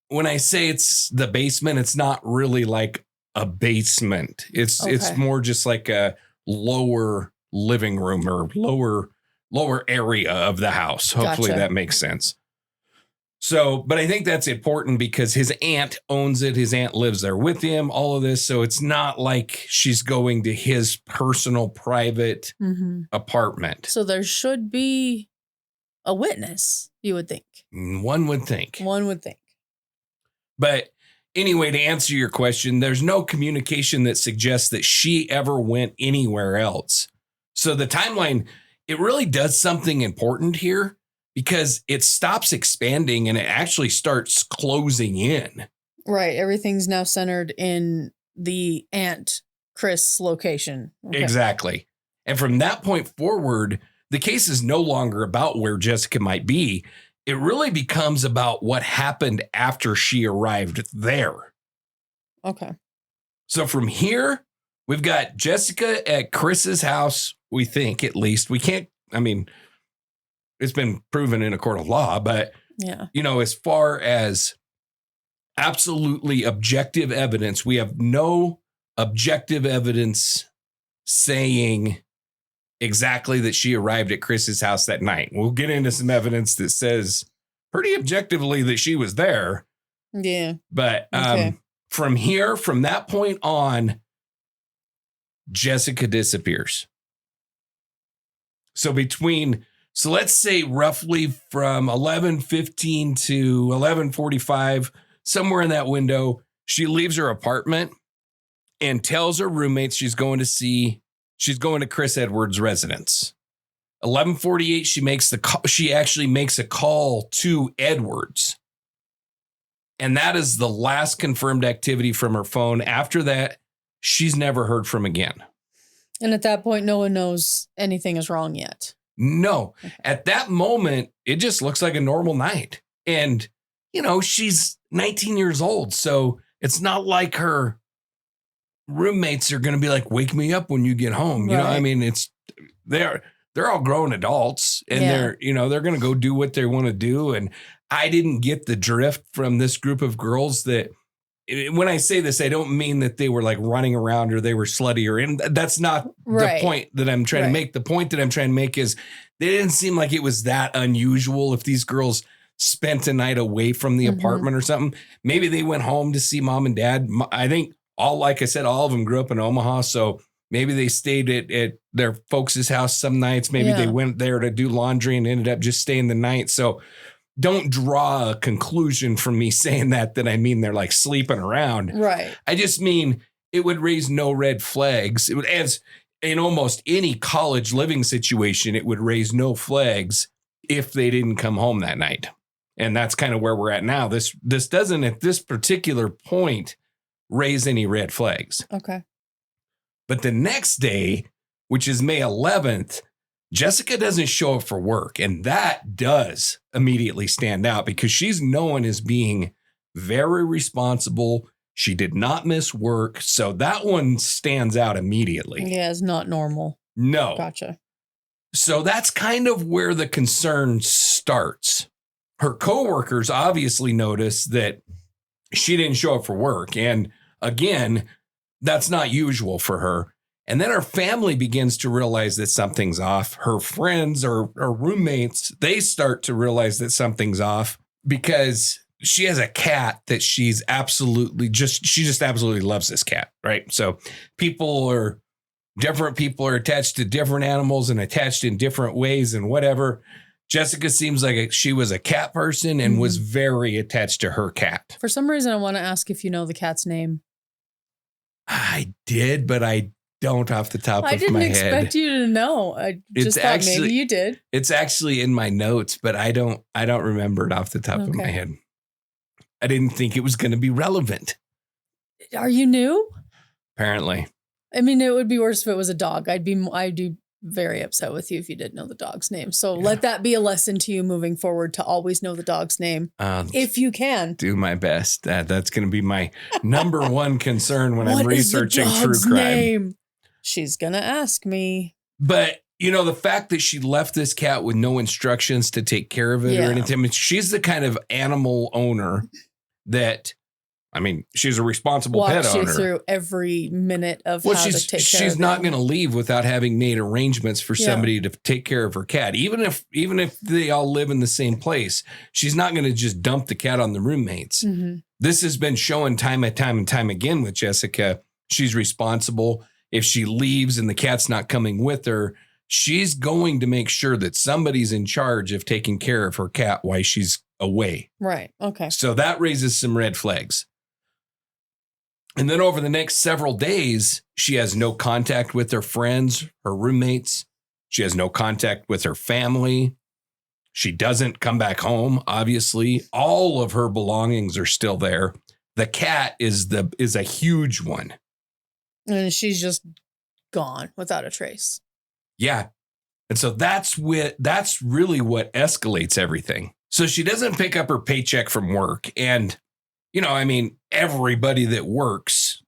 when I say it's the basement, it's not really like a basement. It's more just like a lower living room or lower area of the house. Hopefully that makes sense. So, but I think that's important because his aunt owns it. His aunt lives there with him, all of this. So it's not like she's going to his personal private apartment. So there should be a witness, you would think. One would think. But anyway, to answer your question, there's no communication that suggests that she ever went anywhere else. So the timeline, it really does something important here. Because it stops expanding and it actually starts closing in. Right. Everything's now centered in the Aunt Chris location. Okay. Exactly. And from that point forward, the case is no longer about where Jessica might be. It really becomes about what happened after she arrived there. Okay. So from here, we've got Jessica at Chris's house, we think, at least. We can't, it's been proven in a court of law, but, as far as absolutely objective evidence. We have no objective evidence saying exactly that she arrived at Chris's house that night. We'll get into some evidence that says pretty objectively that she was there. Yeah. But from that point on, Jessica disappears. So let's say roughly from 11:15 to 11:45, somewhere in that window, she leaves her apartment and tells her roommates she's going to Chris Edwards' residence. 11:48, she actually makes a call to Edwards. And that is the last confirmed activity from her phone. After that, she's never heard from again. And at that point, no one knows anything is wrong yet. No. At that moment, it just looks like a normal night. And, she's 19 years old. So it's not like her roommates are going to be like, wake me up when you get home. You know, I mean, they're all grown adults and they're going to go do what they want to do. And I didn't get the drift from this group of girls that when I say this, I don't mean that they were like running around or they were slutty and that's not the point that I'm trying to make. The point that I'm trying to make is they didn't seem like it was that unusual if these girls spent a night away from the apartment or something. Maybe they went home to see mom and dad. I think like I said, all of them grew up in Omaha. So maybe they stayed at their folks' house some nights. Maybe they went there to do laundry and ended up just staying the night. So don't draw a conclusion from me saying that I mean they're like sleeping around. Right. I just mean it would raise no red flags. It would, as in almost any college living situation, it would raise no flags if they didn't come home that night. And that's kind of where we're at now. This doesn't at this particular point raise any red flags. Okay. But the next day, which is May 11th, Jessica doesn't show up for work. And that does immediately stand out because she's known as being very responsible. She did not miss work. So that one stands out immediately. Yeah, it's not normal. No. Gotcha. So that's kind of where the concern starts. Her coworkers obviously noticed that she didn't show up for work. And again, that's not usual for her. And then her family begins to realize that something's off. Her friends or roommates, they start to realize that something's off because she has a cat that she just absolutely loves this cat, right? So different people are attached to different animals and attached in different ways and whatever. Jessica seems like she was a cat person and was very attached to her cat. For some reason, I want to ask if you know the cat's name. I did, but I don't off the top of my head. I didn't expect you to know. I just thought maybe you did. It's actually in my notes, but I don't remember it off the top of my head. I didn't think it was going to be relevant. Are you new? Apparently. I mean, it would be worse if it was a dog. I'd be very upset with you if you didn't know the dog's name. So let that be a lesson to you moving forward to always know the dog's name if you can. Do my best. That's going to be my number one concern when I'm researching true crime. Name? She's going to ask me. But, the fact that she left this cat with no instructions to take care of it or anything, I mean, she's the kind of animal owner that, she's a responsible pet owner. Walks you through every minute of how to take care of it. She's not going to leave without having made arrangements for somebody to take care of her cat. Even if they all live in the same place, she's not going to just dump the cat on the roommates. Mm-hmm. This has been shown time and time again with Jessica. She's responsible. If she leaves and the cat's not coming with her, she's going to make sure that somebody's in charge of taking care of her cat while she's away. Right. Okay. So that raises some red flags. And then over the next several days, she has no contact with her friends, her roommates. She has no contact with her family. She doesn't come back home, obviously. All of her belongings are still there. The cat is a huge one. And she's just gone without a trace. Yeah. And so that's really what escalates everything. So she doesn't pick up her paycheck from work. And, everybody that works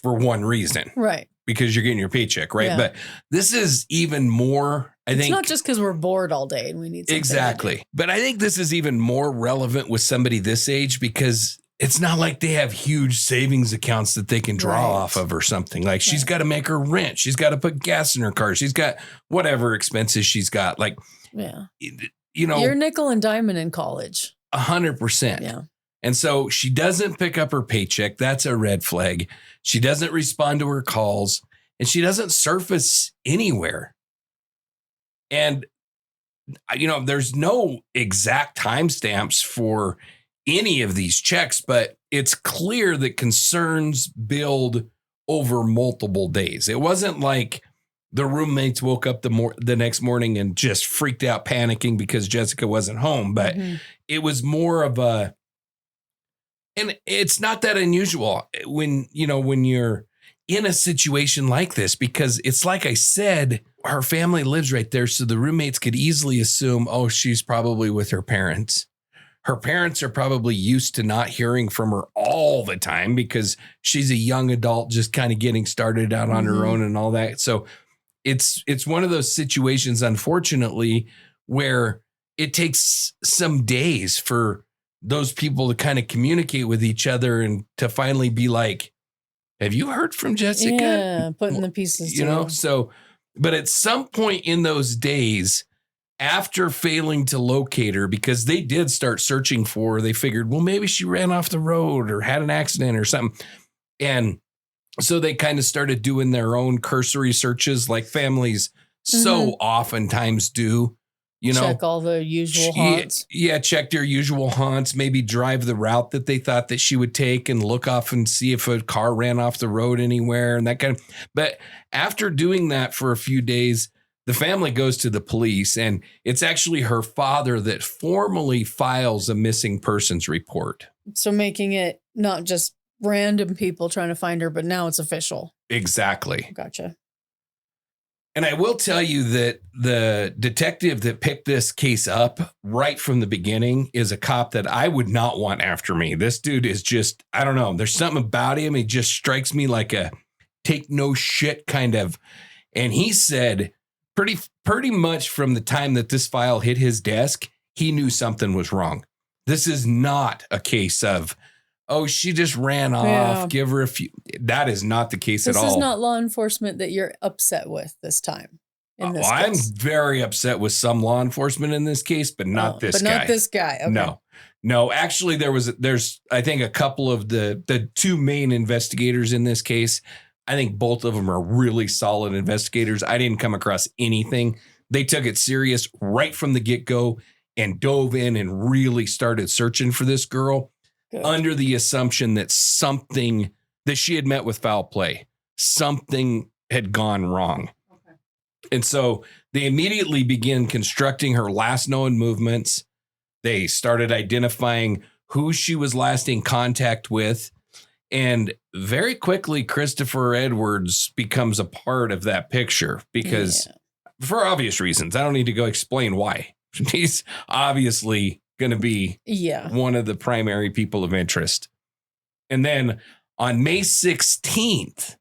for one reason. Right. Because you're getting your paycheck, right? Yeah. But this is even more, I think. It's not just because we're bored all day and we need something. Exactly. But I think this is even more relevant with somebody this age because it's not like they have huge savings accounts that they can draw off of or something. Like she's got to make her rent. She's got to put gas in her car. She's got whatever expenses she's got. Like, you know, you're nickel and diamond in college. 100%. Yeah. And so she doesn't pick up her paycheck. That's a red flag. She doesn't respond to her calls and she doesn't surface anywhere. And, you know, there's no exact timestamps for any of these checks, but it's clear that concerns build over multiple days. It wasn't like the roommates woke up the next morning and just freaked out panicking because Jessica wasn't home, but it was more of a, and it's not that unusual when you're in a situation like this, because it's like I said, her family lives right there. So the roommates could easily assume, oh, she's probably with her parents. Her parents are probably used to not hearing from her all the time because she's a young adult just kind of getting started out on her own and all that. So it's one of those situations, unfortunately, where it takes some days for those people to kind of communicate with each other and to finally be like, have you heard from Jessica? Yeah, putting the pieces together. So, but at some point in those days, after failing to locate her, because they did start searching for her, they figured, well, maybe she ran off the road or had an accident or something. And so they kind of started doing their own cursory searches like families so oftentimes do, you know. Check all the usual haunts. Yeah, check their usual haunts, maybe drive the route that they thought that she would take and look off and see if a car ran off the road anywhere and that kind of. But after doing that for a few days, the family goes to the police, and it's actually her father that formally files a missing persons report. So making it not just random people trying to find her, but now it's official. Exactly. Gotcha. And I will tell you that the detective that picked this case up right from the beginning is a cop that I would not want after me. This dude is just, I don't know. There's something about him. He just strikes me like a take no shit kind of. And he said pretty much from the time that this file hit his desk, he knew something was wrong. This is not a case of, oh, she just ran off, give her a few. That is not the case at all. This is not law enforcement that you're upset with this time. I'm very upset with some law enforcement in this case, but not this guy. Not this guy. Okay. No, actually there's, I think, a couple of the two main investigators in this case. I think both of them are really solid investigators. I didn't come across anything. They took it serious right from the get-go and dove in and really started searching for this girl. Good. Under the assumption that that she had met with foul play. Something had gone wrong. Okay. And so they immediately began constructing her last known movements. They started identifying who she was last in contact with. And very quickly, Christopher Edwards becomes a part of that picture because for obvious reasons, I don't need to go explain why. He's obviously going to be one of the primary people of interest. And then on May 16th,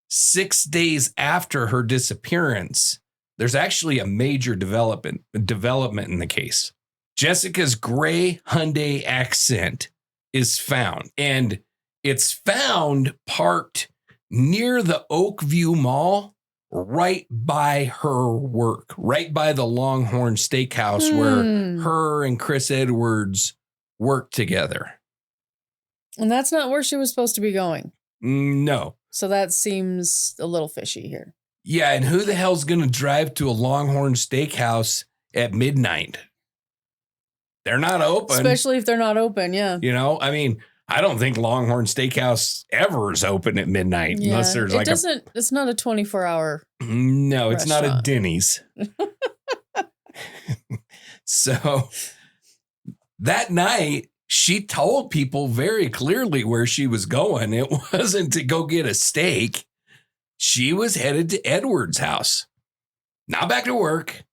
6 days after her disappearance, there's actually a major development in the case. Jessica's gray Hyundai Accent is found, and it's found parked near the Oakview Mall, right by her work, right by the Longhorn Steakhouse where her and Chris Edwards worked together. And that's not where she was supposed to be going. No. So that seems a little fishy here. Yeah, and who the hell's going to drive to a Longhorn Steakhouse at midnight? They're not open. Especially if they're not open, yeah. You know, I mean, I don't think Longhorn Steakhouse ever is open at midnight unless there's it's not a 24-hour. No, it's not a Denny's. So that night, she told people very clearly where she was going. It wasn't to go get a steak. She was headed to Edwards' house. Not back to work.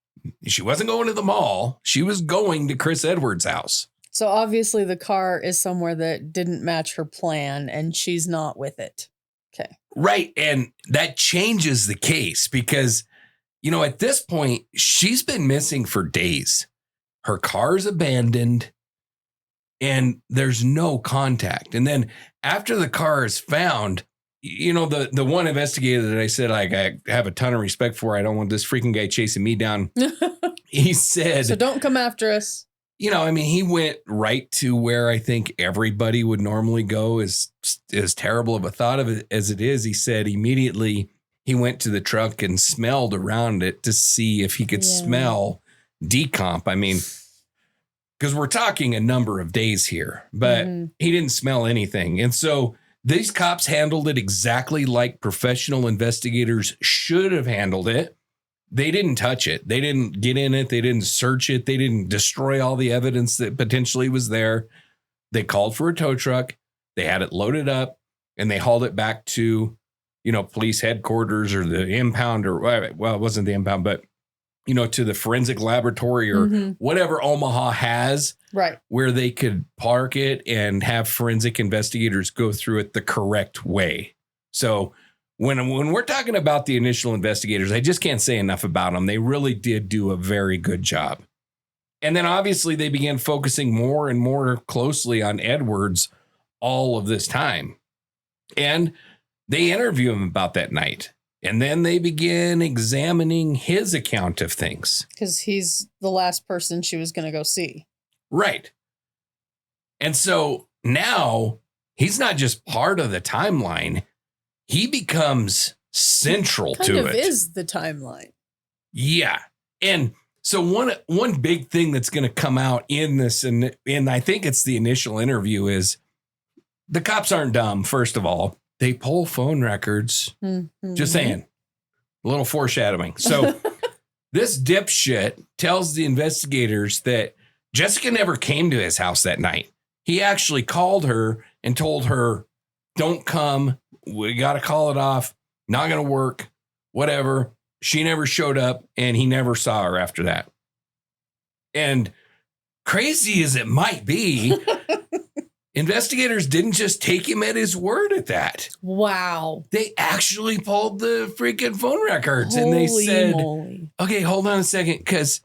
She wasn't going to the mall. She was going to Chris Edwards' house. So obviously the car is somewhere that didn't match her plan and she's not with it. Okay. Right. And that changes the case because, you know, at this point, she's been missing for days. Her car's abandoned. and there's no contact. And then after the car is found, the one investigator that I said, like, I have a ton of respect for, I don't want this freaking guy chasing me down. He said, so don't come after us. He went right to where I think everybody would normally go, as terrible of a thought of it as it is. He said immediately he went to the truck and smelled around it to see if he could smell decomp. Because we're talking a number of days here, but he didn't smell anything. And so these cops handled it exactly like professional investigators should have handled it. They didn't touch it. They didn't get in it. They didn't search it. They didn't destroy all the evidence that potentially was there. They called for a tow truck. They had it loaded up and they hauled it back to, police headquarters or the impound or, well, it wasn't the impound, but, to the forensic laboratory or whatever Omaha has, right, where they could park it and have forensic investigators go through it the correct way. So when we're talking about the initial investigators, I just can't say enough about them. They really did do a very good job. And then obviously they began focusing more and more closely on Edwards all of this time. And they interview him about that night. And then they began examining his account of things. Because he's the last person she was going to go see. Right. And so now he's not just part of the timeline. He becomes central to it. Kind of is the timeline. Yeah. And so one big thing that's going to come out in this, and I think it's the initial interview, is the cops aren't dumb, first of all. They pull phone records. Mm-hmm. Just saying. A little foreshadowing. So this dipshit tells the investigators that Jessica never came to his house that night. He actually called her and told her, don't come. We got to call it off. Not going to work. Whatever. She never showed up and he never saw her after that. And crazy as it might be, investigators didn't just take him at his word at that. Wow. They actually pulled the freaking phone records. Holy and they said, moly. Okay, hold on a second. Because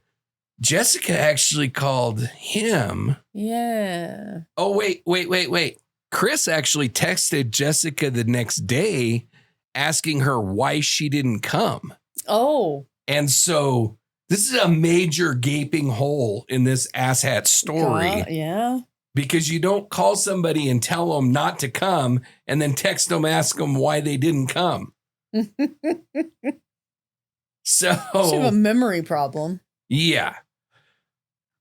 Jessica actually called him. Yeah. Oh, wait. Chris actually texted Jessica the next day asking her why she didn't come. Oh. And so this is a major gaping hole in this asshat story. Yeah. Because you don't call somebody and tell them not to come and then text them, ask them why they didn't come. So you have a memory problem. Yeah.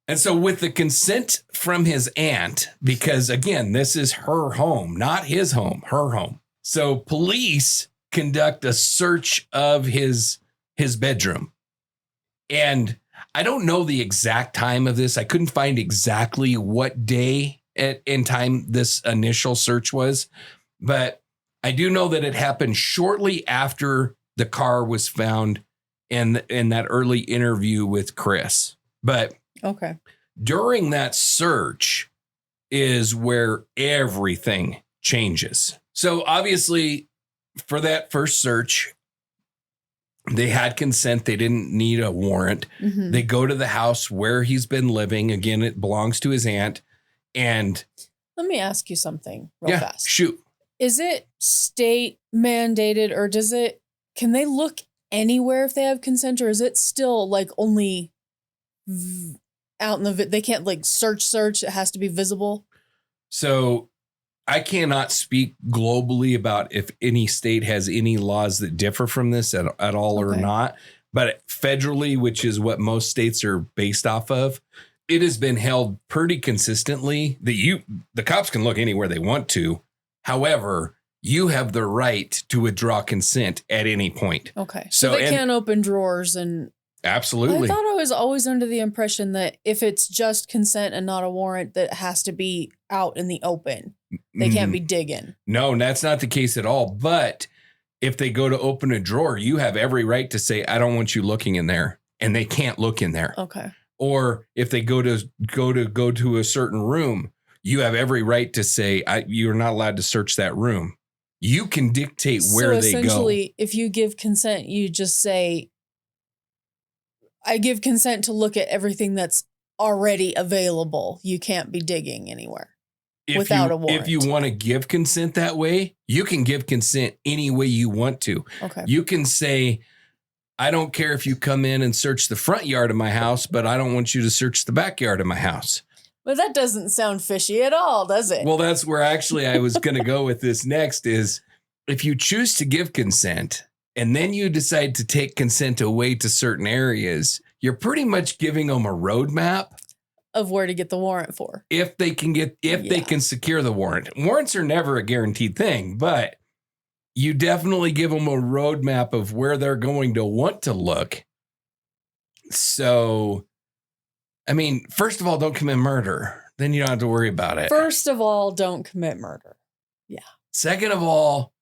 And so with the consent from his aunt, because again, this is her home, not his home, her home. So police conduct a search of his bedroom. And I don't know the exact time of this. I couldn't find exactly what day in time this initial search was, but I do know that it happened shortly after the car was found in that early interview with Chris. But okay, during that search is where everything changes. So obviously for that first search, they had consent. They didn't need a warrant. Mm-hmm. They go to the house where he's been living. Again, it belongs to his aunt. And let me ask you something real fast. Shoot. Is it state mandated or can they look anywhere if they have consent, or is it still like only out in they can't like search? It has to be visible. So I cannot speak globally about if any state has any laws that differ from this at all or not. But federally, which is what most states are based off of, it has been held pretty consistently that the cops can look anywhere they want to. However, you have the right to withdraw consent at any point. Okay. So they can't open drawers and... Absolutely. I thought I was always under the impression that if it's just consent and not a warrant, that it has to be out in the open. They can't be digging. No, that's not the case at all. But if they go to open a drawer, you have every right to say, I don't want you looking in there. And they can't look in there. Okay. Or if they go to a certain room, you have every right to say, you're not allowed to search that room. You can dictate where they go. So essentially, if you give consent, you just say, I give consent to look at everything that's already available. You can't be digging anywhere without a warrant. If you want to give consent that way, you can give consent any way you want to. Okay. You can say, I don't care if you come in and search the front yard of my house, but I don't want you to search the backyard of my house. But that doesn't sound fishy at all, does it? Well, that's where actually I was going to go with this next is if you choose to give consent and then you decide to take consent away to certain areas, you're pretty much giving them a roadmap of where to get the warrant for. If they can secure the warrant. Warrants are never a guaranteed thing, but you definitely give them a roadmap of where they're going to want to look. So, I mean, first of all, don't commit murder. Then you don't have to worry about it. First of all, don't commit murder. Yeah. Second of all,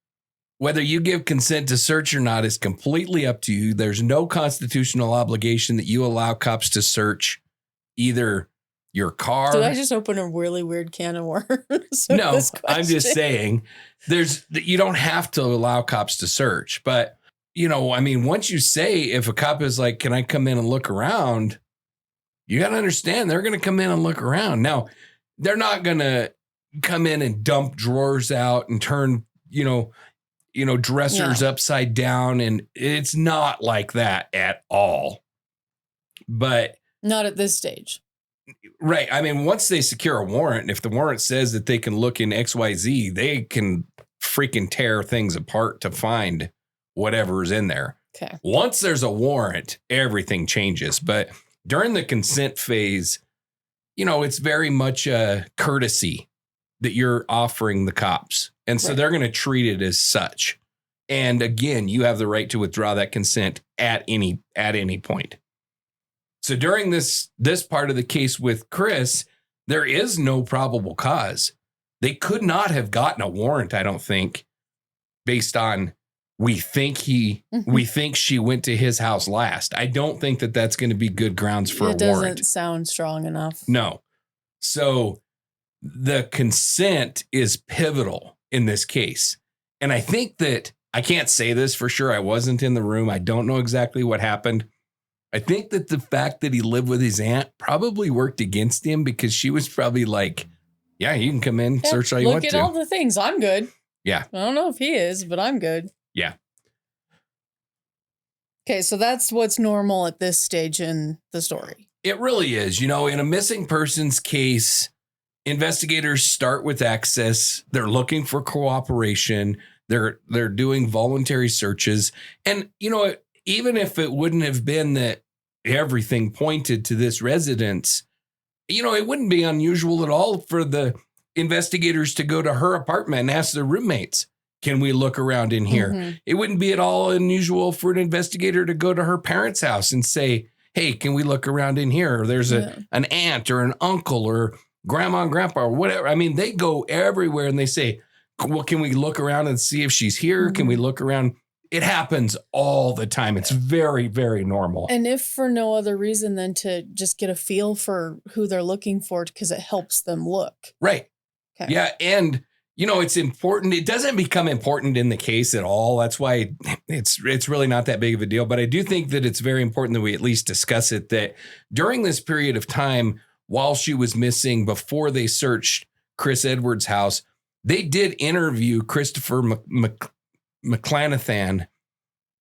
whether you give consent to search or not is completely up to you. There's no constitutional obligation that you allow cops to search either your car. Did I just open a really weird can of worms? No, I'm just saying you don't have to allow cops to search. But, I mean, once you say if a cop is like, can I come in and look around? You got to understand they're going to come in and look around. Now, they're not going to come in and dump drawers out and turn, dressers upside down. And it's not like that at all. But not at this stage. Right. I mean, once they secure a warrant, if the warrant says that they can look in XYZ, they can freaking tear things apart to find whatever's in there. Okay. Once there's a warrant, everything changes. But during the consent phase, it's very much a courtesy that you're offering the cops. And so they're going to treat it as such. And again, you have the right to withdraw that consent at any point. So during this part of the case with Chris, there is no probable cause. They could not have gotten a warrant, I don't think, based on we think she went to his house last. I don't think that that's going to be good grounds for a warrant. It doesn't sound strong enough. No. So the consent is pivotal in this case. And I think that I can't say this for sure. I wasn't in the room. I don't know exactly what happened. I think that the fact that he lived with his aunt probably worked against him because she was probably like, yeah, you can come in, search all you want to. Look at all the things. I'm good. Yeah. I don't know if he is, but I'm good. Yeah. Okay, so that's what's normal at this stage in the story. It really is. In a missing persons case, investigators start with access. They're looking for cooperation. They're doing voluntary searches. And, even if it wouldn't have been that everything pointed to this residence, it wouldn't be unusual at all for the investigators to go to her apartment and ask their roommates, can we look around in here? Mm-hmm. It wouldn't be at all unusual for an investigator to go to her parents' house and say, hey, can we look around in here? Or there's an aunt or an uncle or grandma and grandpa or whatever. I mean, they go everywhere and they say, well, can we look around and see if she's here? Mm-hmm. Can we look around? It happens all the time. It's very, very normal. And if for no other reason than to just get a feel for who they're looking for because it helps them look. Right. Okay. Yeah. And, it's important. It doesn't become important in the case at all. That's why it's really not that big of a deal. But I do think that it's very important that we at least discuss it, that during this period of time, while she was missing, before they searched Chris Edwards' house, they did interview Christopher McClanathan,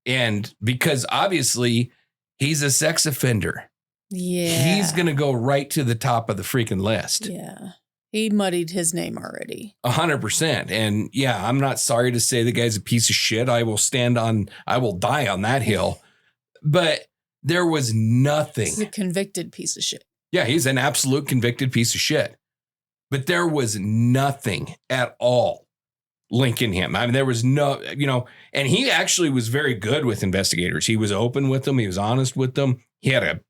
and because obviously he's a sex offender. Yeah. He's going to go right to the top of the freaking list. Yeah. He muddied his name already. 100%. And yeah, I'm not sorry to say the guy's a piece of shit. I will die on that hill. But there was nothing. He's a convicted piece of shit. Yeah, he's an absolute convicted piece of shit. But there was nothing at all linking him. I mean, there was no, and he actually was very good with investigators. He was open with them. He was honest with them. He had a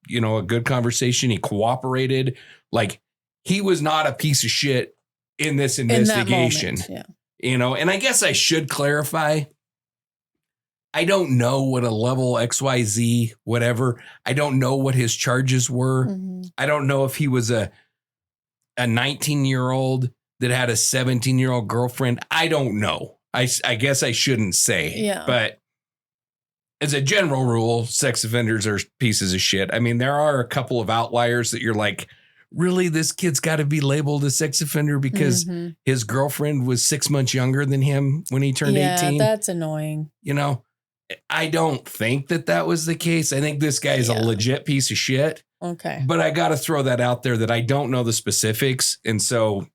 good conversation. He cooperated. Like, he was not a piece of shit in this investigation. In that moment, and I guess I should clarify. I don't know what a level XYZ, whatever. I don't know what his charges were. Mm-hmm. I don't know if he was a 19-year-old that had a 17-year-old girlfriend. I don't know. I guess I shouldn't say. Yeah. But as a general rule, sex offenders are pieces of shit. I mean, there are a couple of outliers that you're like, really, this kid's got to be labeled a sex offender because his girlfriend was 6 months younger than him when he turned 18. Yeah, that's annoying. You know, I don't think that was the case. I think this guy is a legit piece of shit. Okay. But I got to throw that out there that I don't know the specifics. And so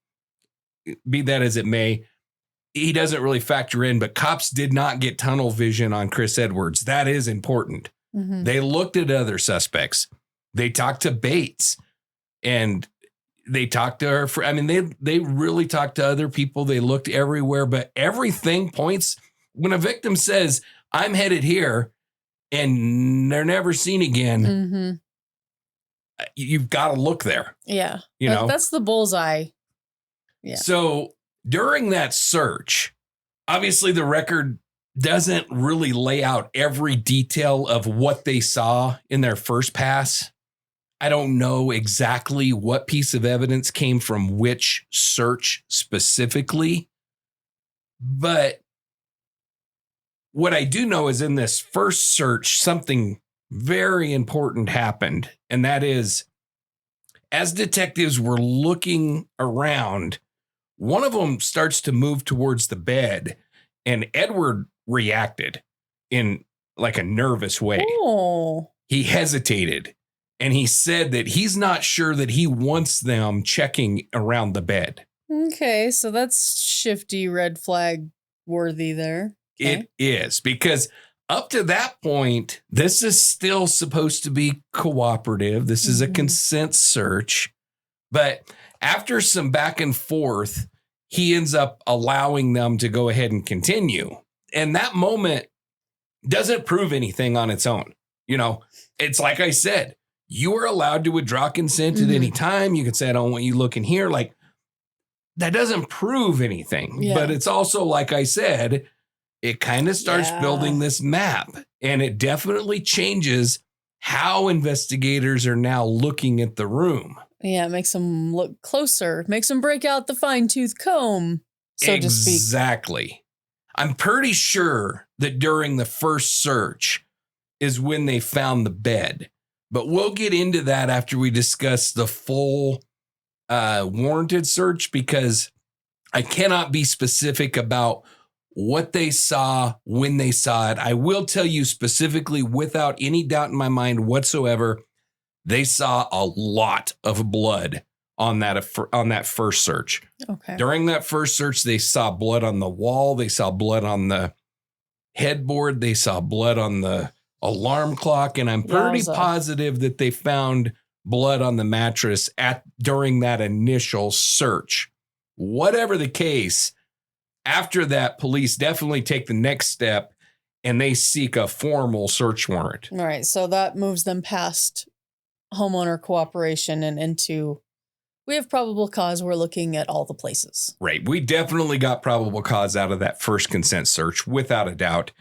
be that as it may, he doesn't really factor in, but cops did not get tunnel vision on Chris Edwards. That is important. They looked at other suspects. They talked to Bates and they talked to her. I mean, they really talked to other people. They looked everywhere, but everything points when a victim says, I'm headed here and they're never seen again. You've got to look there. Yeah. You know, that's the bullseye. Yeah. So during that search, obviously the record doesn't really lay out every detail of what they saw in their first pass. I don't know exactly what piece of evidence came from which search specifically, but what I do know is in this first search, something very important happened. And that is, as detectives were looking around, one of them starts to move towards the bed, and Edward reacted in like a nervous way. Oh. He hesitated, and he said that he's not sure that he wants them checking around the bed. Okay, so that's shifty red flag worthy there. Okay. It is, because up to that point, this is still supposed to be cooperative. This is a consent search. But after some back and forth, he ends up allowing them to go ahead and continue. And that moment doesn't prove anything on its own. You know, it's like I said, you are allowed to withdraw consent at any time. You can say, I don't want you looking here. Like, that doesn't prove anything. Yeah. But it's also, like I said, it kind of starts building this map, and it definitely changes how investigators are now looking at the room. Yeah, it makes them look closer, makes them break out the fine-tooth comb, so to speak. Exactly. I'm pretty sure that during the first search is when they found the bed, but we'll get into that after we discuss the full warranted search, because I cannot be specific about what they saw when they saw it. I will tell you specifically, without any doubt in my mind whatsoever, they saw a lot of blood on that first search. Okay. During that first search, they saw blood on the wall. They saw blood on the headboard. They saw blood on the alarm clock. And I'm pretty positive that they found blood on the mattress during that initial search. Whatever the case, after that, police definitely take the next step and they seek a formal search warrant. All right. So that moves them past homeowner cooperation and into, we have probable cause. We're looking at all the places. Right. We definitely got probable cause out of that first consent search, without a doubt.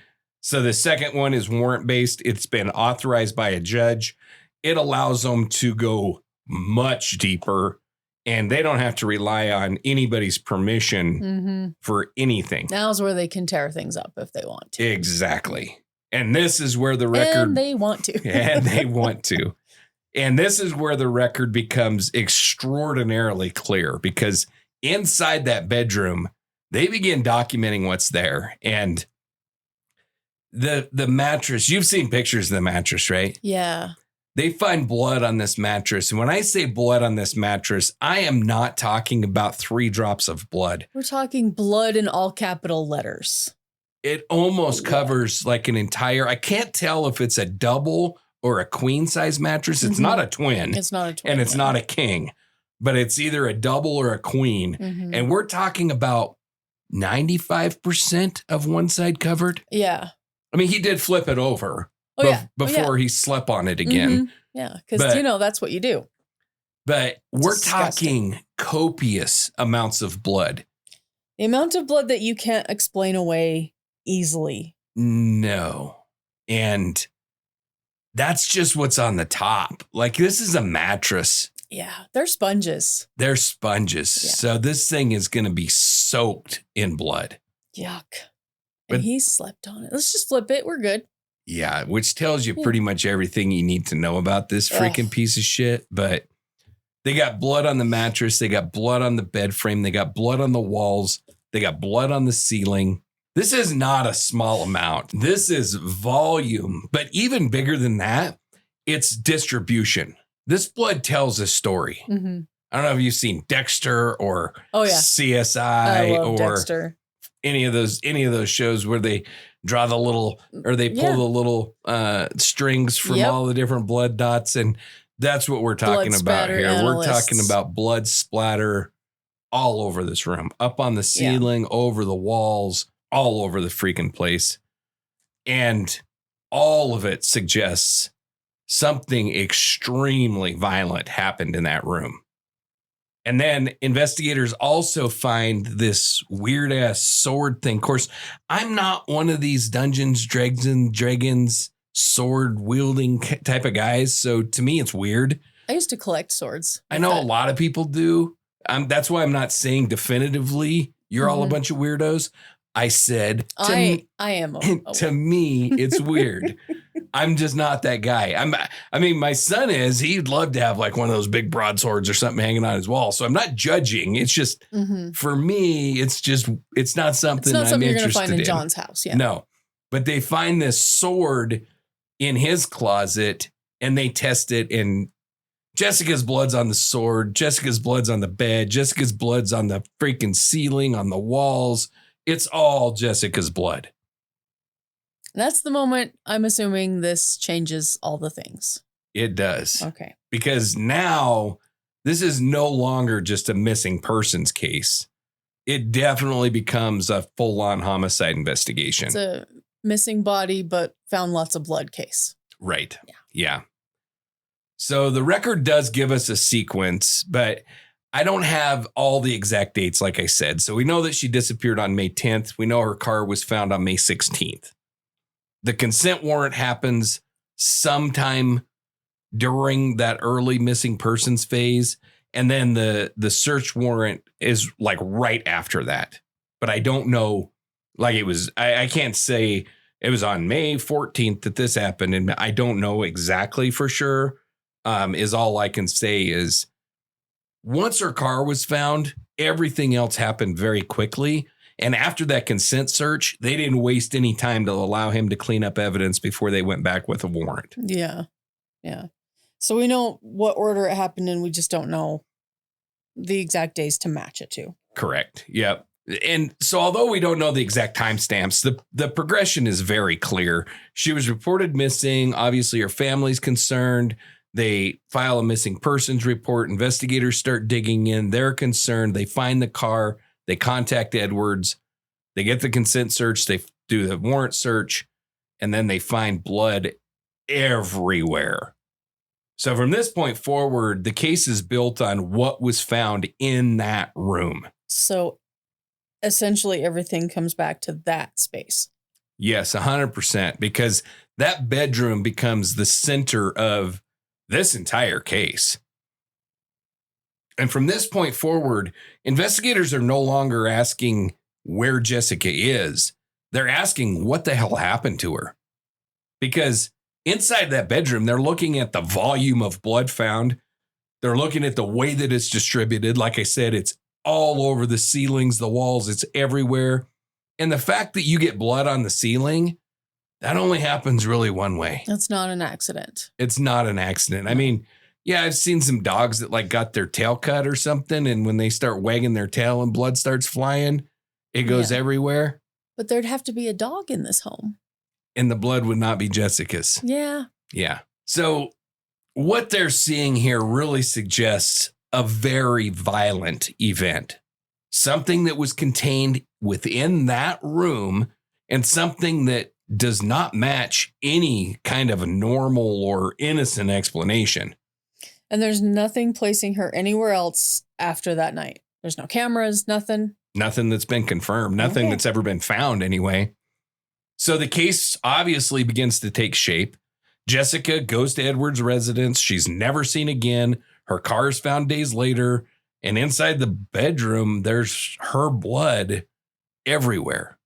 So the second one is warrant based. It's been authorized by a judge. It allows them to go much deeper, and they don't have to rely on anybody's permission for anything. Now's where they can tear things up if they want to. Exactly. And this is where the record... And they want to. And they want to. And this is where the record becomes extraordinarily clear, because inside that bedroom, they begin documenting what's there. And the mattress, you've seen pictures of the mattress, right? Yeah. They find blood on this mattress. And when I say blood on this mattress, I am not talking about 3 drops of blood. We're talking blood in all capital letters. It almost covers like an entire, I can't tell if it's a double or a queen size mattress. It's not a twin. It's not a twin. And it's not a king, but it's either a double or a queen. And we're talking about 95% of one side covered. Yeah. I mean, he did flip it over before he slept on it again. Yeah, because, that's what you do. But we're talking copious amounts of blood. The amount of blood that you can't explain away easily. No. And that's just what's on the top. Like, this is a mattress. Yeah, they're sponges. They're sponges. Yeah. So this thing is going to be soaked in blood. Yuck. But and he slept on it. Let's just flip it. We're good. Yeah, which tells you pretty much everything you need to know about this freaking piece of shit. But they got blood on the mattress. They got blood on the bed frame. They got blood on the walls. They got blood on the ceiling. This is not a small amount. This is volume. But even bigger than that, it's distribution. This blood tells a story. Mm-hmm. I don't know if you've seen Dexter or CSI I love or Dexter. any of those shows where they draw the little or they pull the little strings from all the different blood dots. And that's what we're talking about here. Analysts. We're talking about blood splatter all over this room, up on the ceiling, over the walls, all over the freaking place. And all of it suggests something extremely violent happened in that room. And then investigators also find this weird ass sword thing. Of course, I'm not one of these Dungeons, Dragons, sword wielding type of guys. So to me, it's weird. I used to collect swords. I know a lot of people do. That's why I'm not saying definitively you're all a bunch of weirdos. I said, I am. To me, it's weird. I'm just not that guy. I mean, my son is. He'd love to have like one of those big broadswords or something hanging on his wall. So I'm not judging. It's just for me, it's not something I'm you're interested going to find in John's house. Yeah. No, but they find this sword in his closet and they test it, and Jessica's blood's on the sword. Jessica's blood's on the bed. Jessica's blood's on the freaking ceiling, on the walls. It's all Jessica's blood. That's the moment I'm assuming this changes all the things. It does. Okay. Because now this is no longer just a missing persons case. It definitely becomes a full-on homicide investigation. It's a missing body, but found lots of blood case. Right. Yeah. So the record does give us a sequence, but I don't have all the exact dates, like I said. So we know that she disappeared on May 10th. We know her car was found on May 16th. The consent warrant happens sometime during that early missing persons phase. And then the search warrant is like right after that. But I don't know, like it was, I can't say it was on May 14th that this happened. And I don't know exactly for sure. Is all I can say is once her car was found, everything else happened very quickly. And after that consent search, they didn't waste any time to allow him to clean up evidence before they went back with a warrant. Yeah. Yeah. So we know what order it happened in. We just don't know the exact days to match it to. Correct. Yep. And so although we don't know the exact timestamps, the progression is very clear. She was reported missing. Obviously, her family's concerned. They file a missing persons report. Investigators start digging in. They're concerned. They find the car. They contact Edwards. They get the consent search. They do the warrant search. And then they find blood everywhere. So from this point forward, the case is built on what was found in that room. So essentially everything comes back to that space. Yes, 100%. Because that bedroom becomes the center of this entire case. And from this point forward, investigators are no longer asking where Jessica is. They're asking what the hell happened to her. Because inside that bedroom, they're looking at the volume of blood found. They're looking at the way that it's distributed. Like I said, it's all over the ceilings, the walls, it's everywhere. And the fact that you get blood on the ceiling, that only happens really one way. It's not an accident. It's not an accident. I mean, yeah, I've seen some dogs that like got their tail cut or something. And when they start wagging their tail and blood starts flying, it goes everywhere. But there'd have to be a dog in this home. And the blood would not be Jessica's. Yeah. Yeah. So what they're seeing here really suggests a very violent event. Something that was contained within that room and something that does not match any kind of a normal or innocent explanation. And there's nothing placing her anywhere else after that night. There's no cameras, nothing. Nothing that's been confirmed, nothing that's ever been found anyway. So the case obviously begins to take shape. Jessica goes to Edwards' residence. She's never seen again. Her car is found days later. And inside the bedroom, there's her blood everywhere.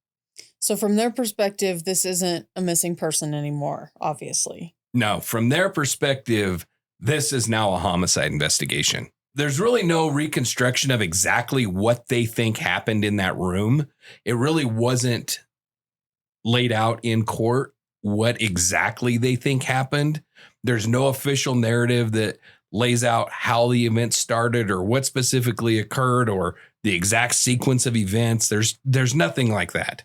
So from their perspective, this isn't a missing person anymore, obviously. No, from their perspective, this is now a homicide investigation. There's really no reconstruction of exactly what they think happened in that room. It really wasn't laid out in court what exactly they think happened. There's no official narrative that lays out how the event started or what specifically occurred or the exact sequence of events. There's nothing like that.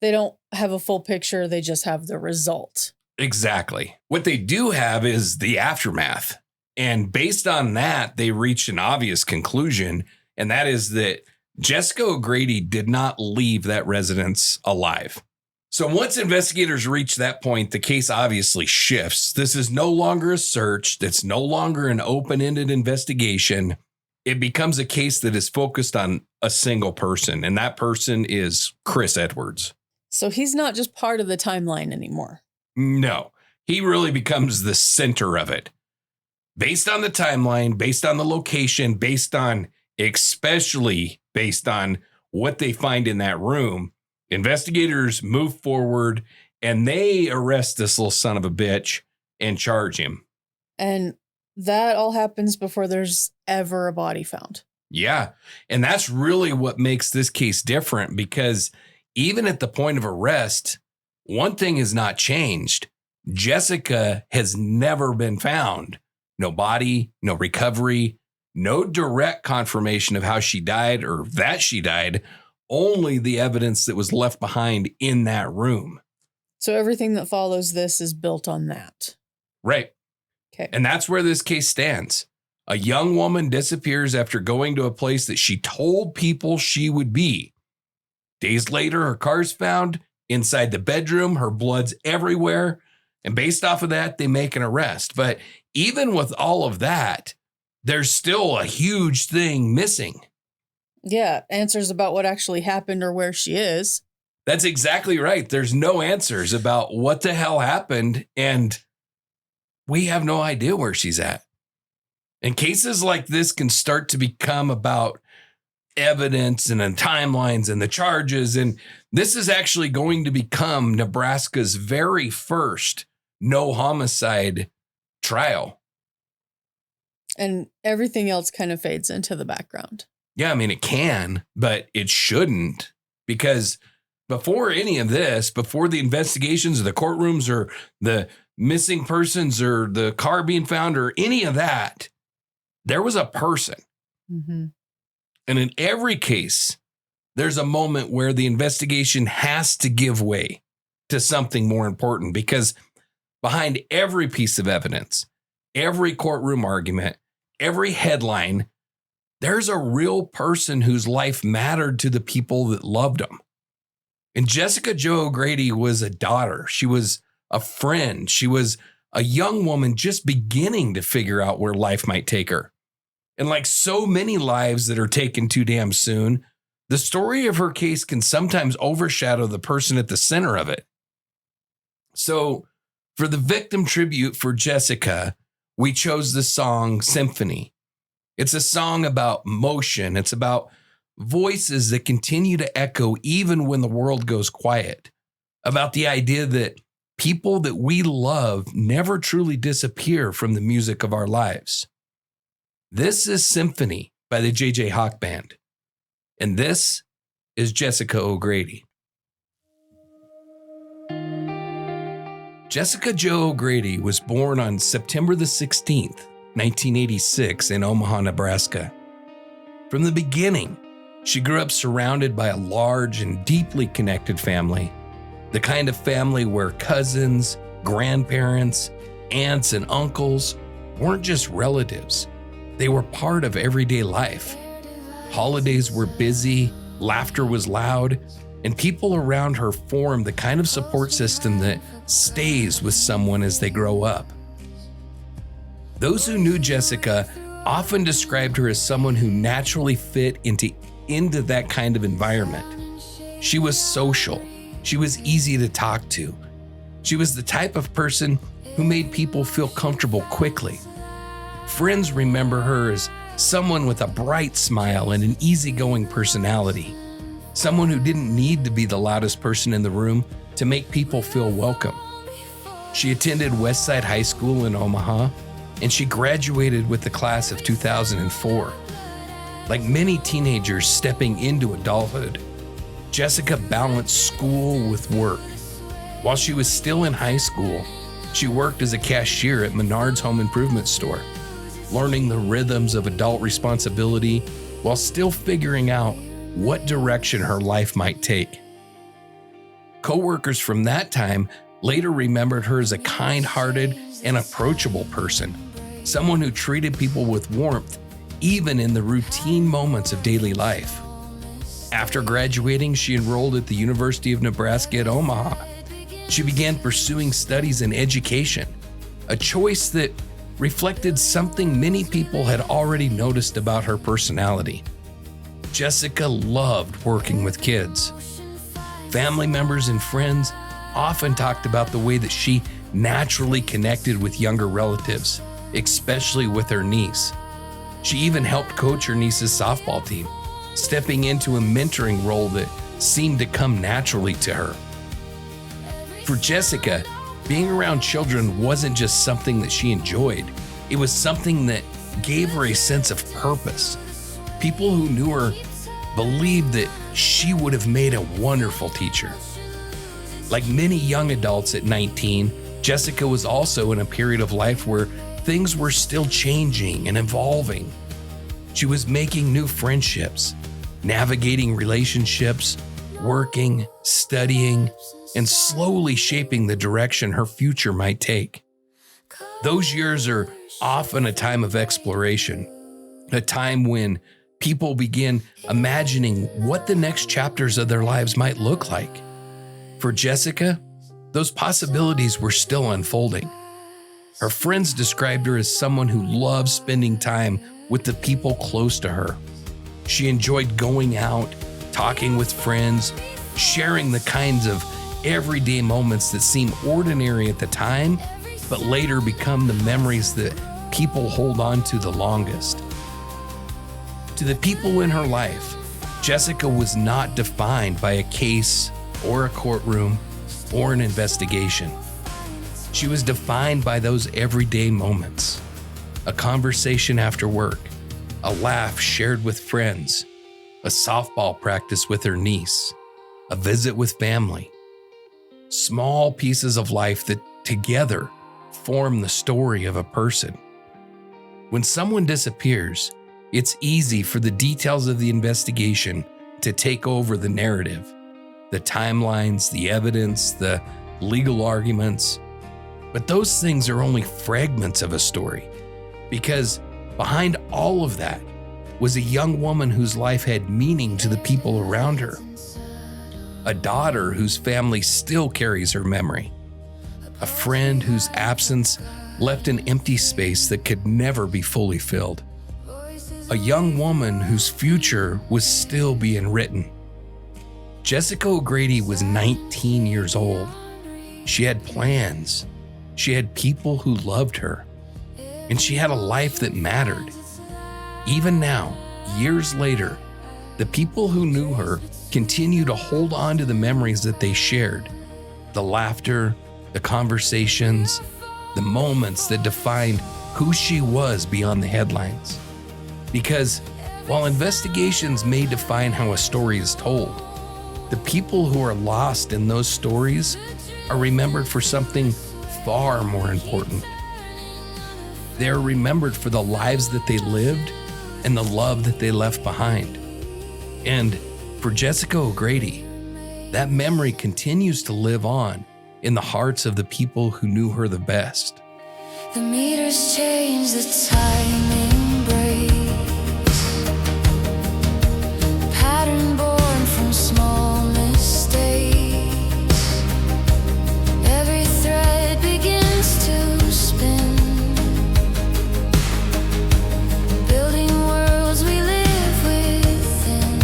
They don't have a full picture. They just have the result. Exactly. What they do have is the aftermath. And based on that, they reached an obvious conclusion. And that is that Jessica O'Grady did not leave that residence alive. So once investigators reach that point, the case obviously shifts. This is no longer a search. It's no longer an open-ended investigation. It becomes a case that is focused on a single person. And that person is Chris Edwards. So he's not just part of the timeline anymore. No, he really becomes the center of it. Based on the timeline, based on the location, especially based on what they find in that room, investigators move forward and they arrest this little son of a bitch and charge him. And that all happens before there's ever a body found. Yeah. And that's really what makes this case different, because even at the point of arrest, one thing has not changed. Jessica has never been found. No body, no recovery, no direct confirmation of how she died or that she died, only the evidence that was left behind in that room. So everything that follows this is built on that. Right. Okay. And that's where this case stands. A young woman disappears after going to a place that she told people she would be. Days later, her car's found inside the bedroom. Her blood's everywhere. And based off of that, they make an arrest. But even with all of that, there's still a huge thing missing. Yeah, answers about what actually happened or where she is. That's exactly right. There's no answers about what the hell happened, and we have no idea where she's at. And cases like this can start to become about evidence and then timelines and the charges. And this is actually going to become Nebraska's very first no homicide trial. And everything else kind of fades into the background. Yeah, I mean, it can, but it shouldn't, because before any of this, before the investigations or the courtrooms or the missing persons or the car being found or any of that, there was a person. Mm-hmm. And in every case, there's a moment where the investigation has to give way to something more important, because behind every piece of evidence, every courtroom argument, every headline, there's a real person whose life mattered to the people that loved them. And Jessica Jo O'Grady was a daughter. She was a friend. She was a young woman just beginning to figure out where life might take her. And like so many lives that are taken too damn soon, the story of her case can sometimes overshadow the person at the center of it. So for the victim tribute for Jessica, we chose the song Symphony. It's a song about motion. It's about voices that continue to echo even when the world goes quiet. About the idea that people that we love never truly disappear from the music of our lives. This is Symphony by the J.J. Hawk Band. And this is Jessica O'Grady. Jessica Jo O'Grady was born on September the 16th, 1986 in Omaha, Nebraska. From the beginning, she grew up surrounded by a large and deeply connected family. The kind of family where cousins, grandparents, aunts, and uncles weren't just relatives. They were part of everyday life. Holidays were busy, laughter was loud, and people around her formed the kind of support system that stays with someone as they grow up. Those who knew Jessica often described her as someone who naturally fit into that kind of environment. She was social. She was easy to talk to. She was the type of person who made people feel comfortable quickly. Friends remember her as someone with a bright smile and an easygoing personality. someone who didn't need to be the loudest person in the room to make people feel welcome. She attended Westside High School in Omaha, and she graduated with the class of 2004. Like many teenagers stepping into adulthood, Jessica balanced school with work. While she was still in high school, she worked as a cashier at Menard's home improvement store, learning the rhythms of adult responsibility while still figuring out what direction her life might take. Co-workers from that time later remembered her as a kind-hearted and approachable person, someone who treated people with warmth, even in the routine moments of daily life. After graduating, she enrolled at the University of Nebraska at Omaha. She began pursuing studies in education, a choice that reflected something many people had already noticed about her personality. Jessica loved working with kids. Family members and friends often talked about the way that she naturally connected with younger relatives, especially with her niece. She even helped coach her niece's softball team, stepping into a mentoring role that seemed to come naturally to her. For Jessica, being around children wasn't just something that she enjoyed, it was something that gave her a sense of purpose. People who knew her believed that she would have made a wonderful teacher. Like many young adults at 19, Jessica was also in a period of life where things were still changing and evolving. She was making new friendships, navigating relationships, working, studying, and slowly shaping the direction her future might take. Those years are often a time of exploration, a time when people begin imagining what the next chapters of their lives might look like. For Jessica, those possibilities were still unfolding. Her friends described her as someone who loved spending time with the people close to her. She enjoyed going out, talking with friends, sharing the kinds of everyday moments that seem ordinary at the time, but later become the memories that people hold on to the longest. To the people in her life, Jessica was not defined by a case or a courtroom or an investigation. She was defined by those everyday moments, a conversation after work, a laugh shared with friends, a softball practice with her niece, a visit with family. Small pieces of life that together form the story of a person. When someone disappears, it's easy for the details of the investigation to take over the narrative, the timelines, the evidence, the legal arguments. But those things are only fragments of a story, because behind all of that was a young woman whose life had meaning to the people around her, a daughter whose family still carries her memory, a friend whose absence left an empty space that could never be fully filled, a young woman whose future was still being written. Jessica O'Grady was 19 years old. She had plans. She had people who loved her, and she had a life that mattered. Even now, years later, the people who knew her continue to hold on to the memories that they shared, the laughter, the conversations, the moments that defined who she was beyond the headlines. Because while investigations may define how a story is told, the people who are lost in those stories are remembered for something far more important. They are remembered for the lives that they lived and the love that they left behind. And for Jessica O'Grady, that memory continues to live on in the hearts of the people who knew her the best. The meters change, the timing breaks. Pattern born from small mistakes. Every thread begins to spin. Building worlds we live within.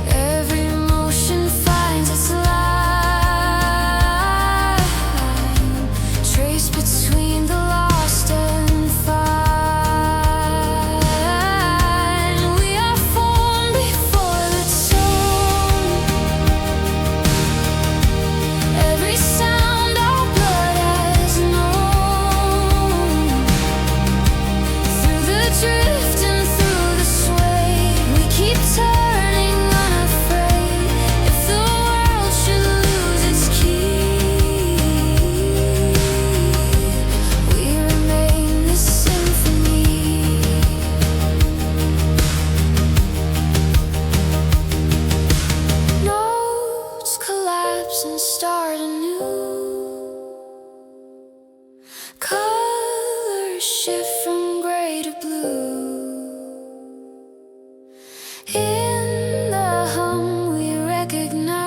Every motion finds its line. Trace between the lost shift from gray to blue. In the hum we recognize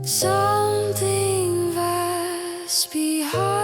something vast behind.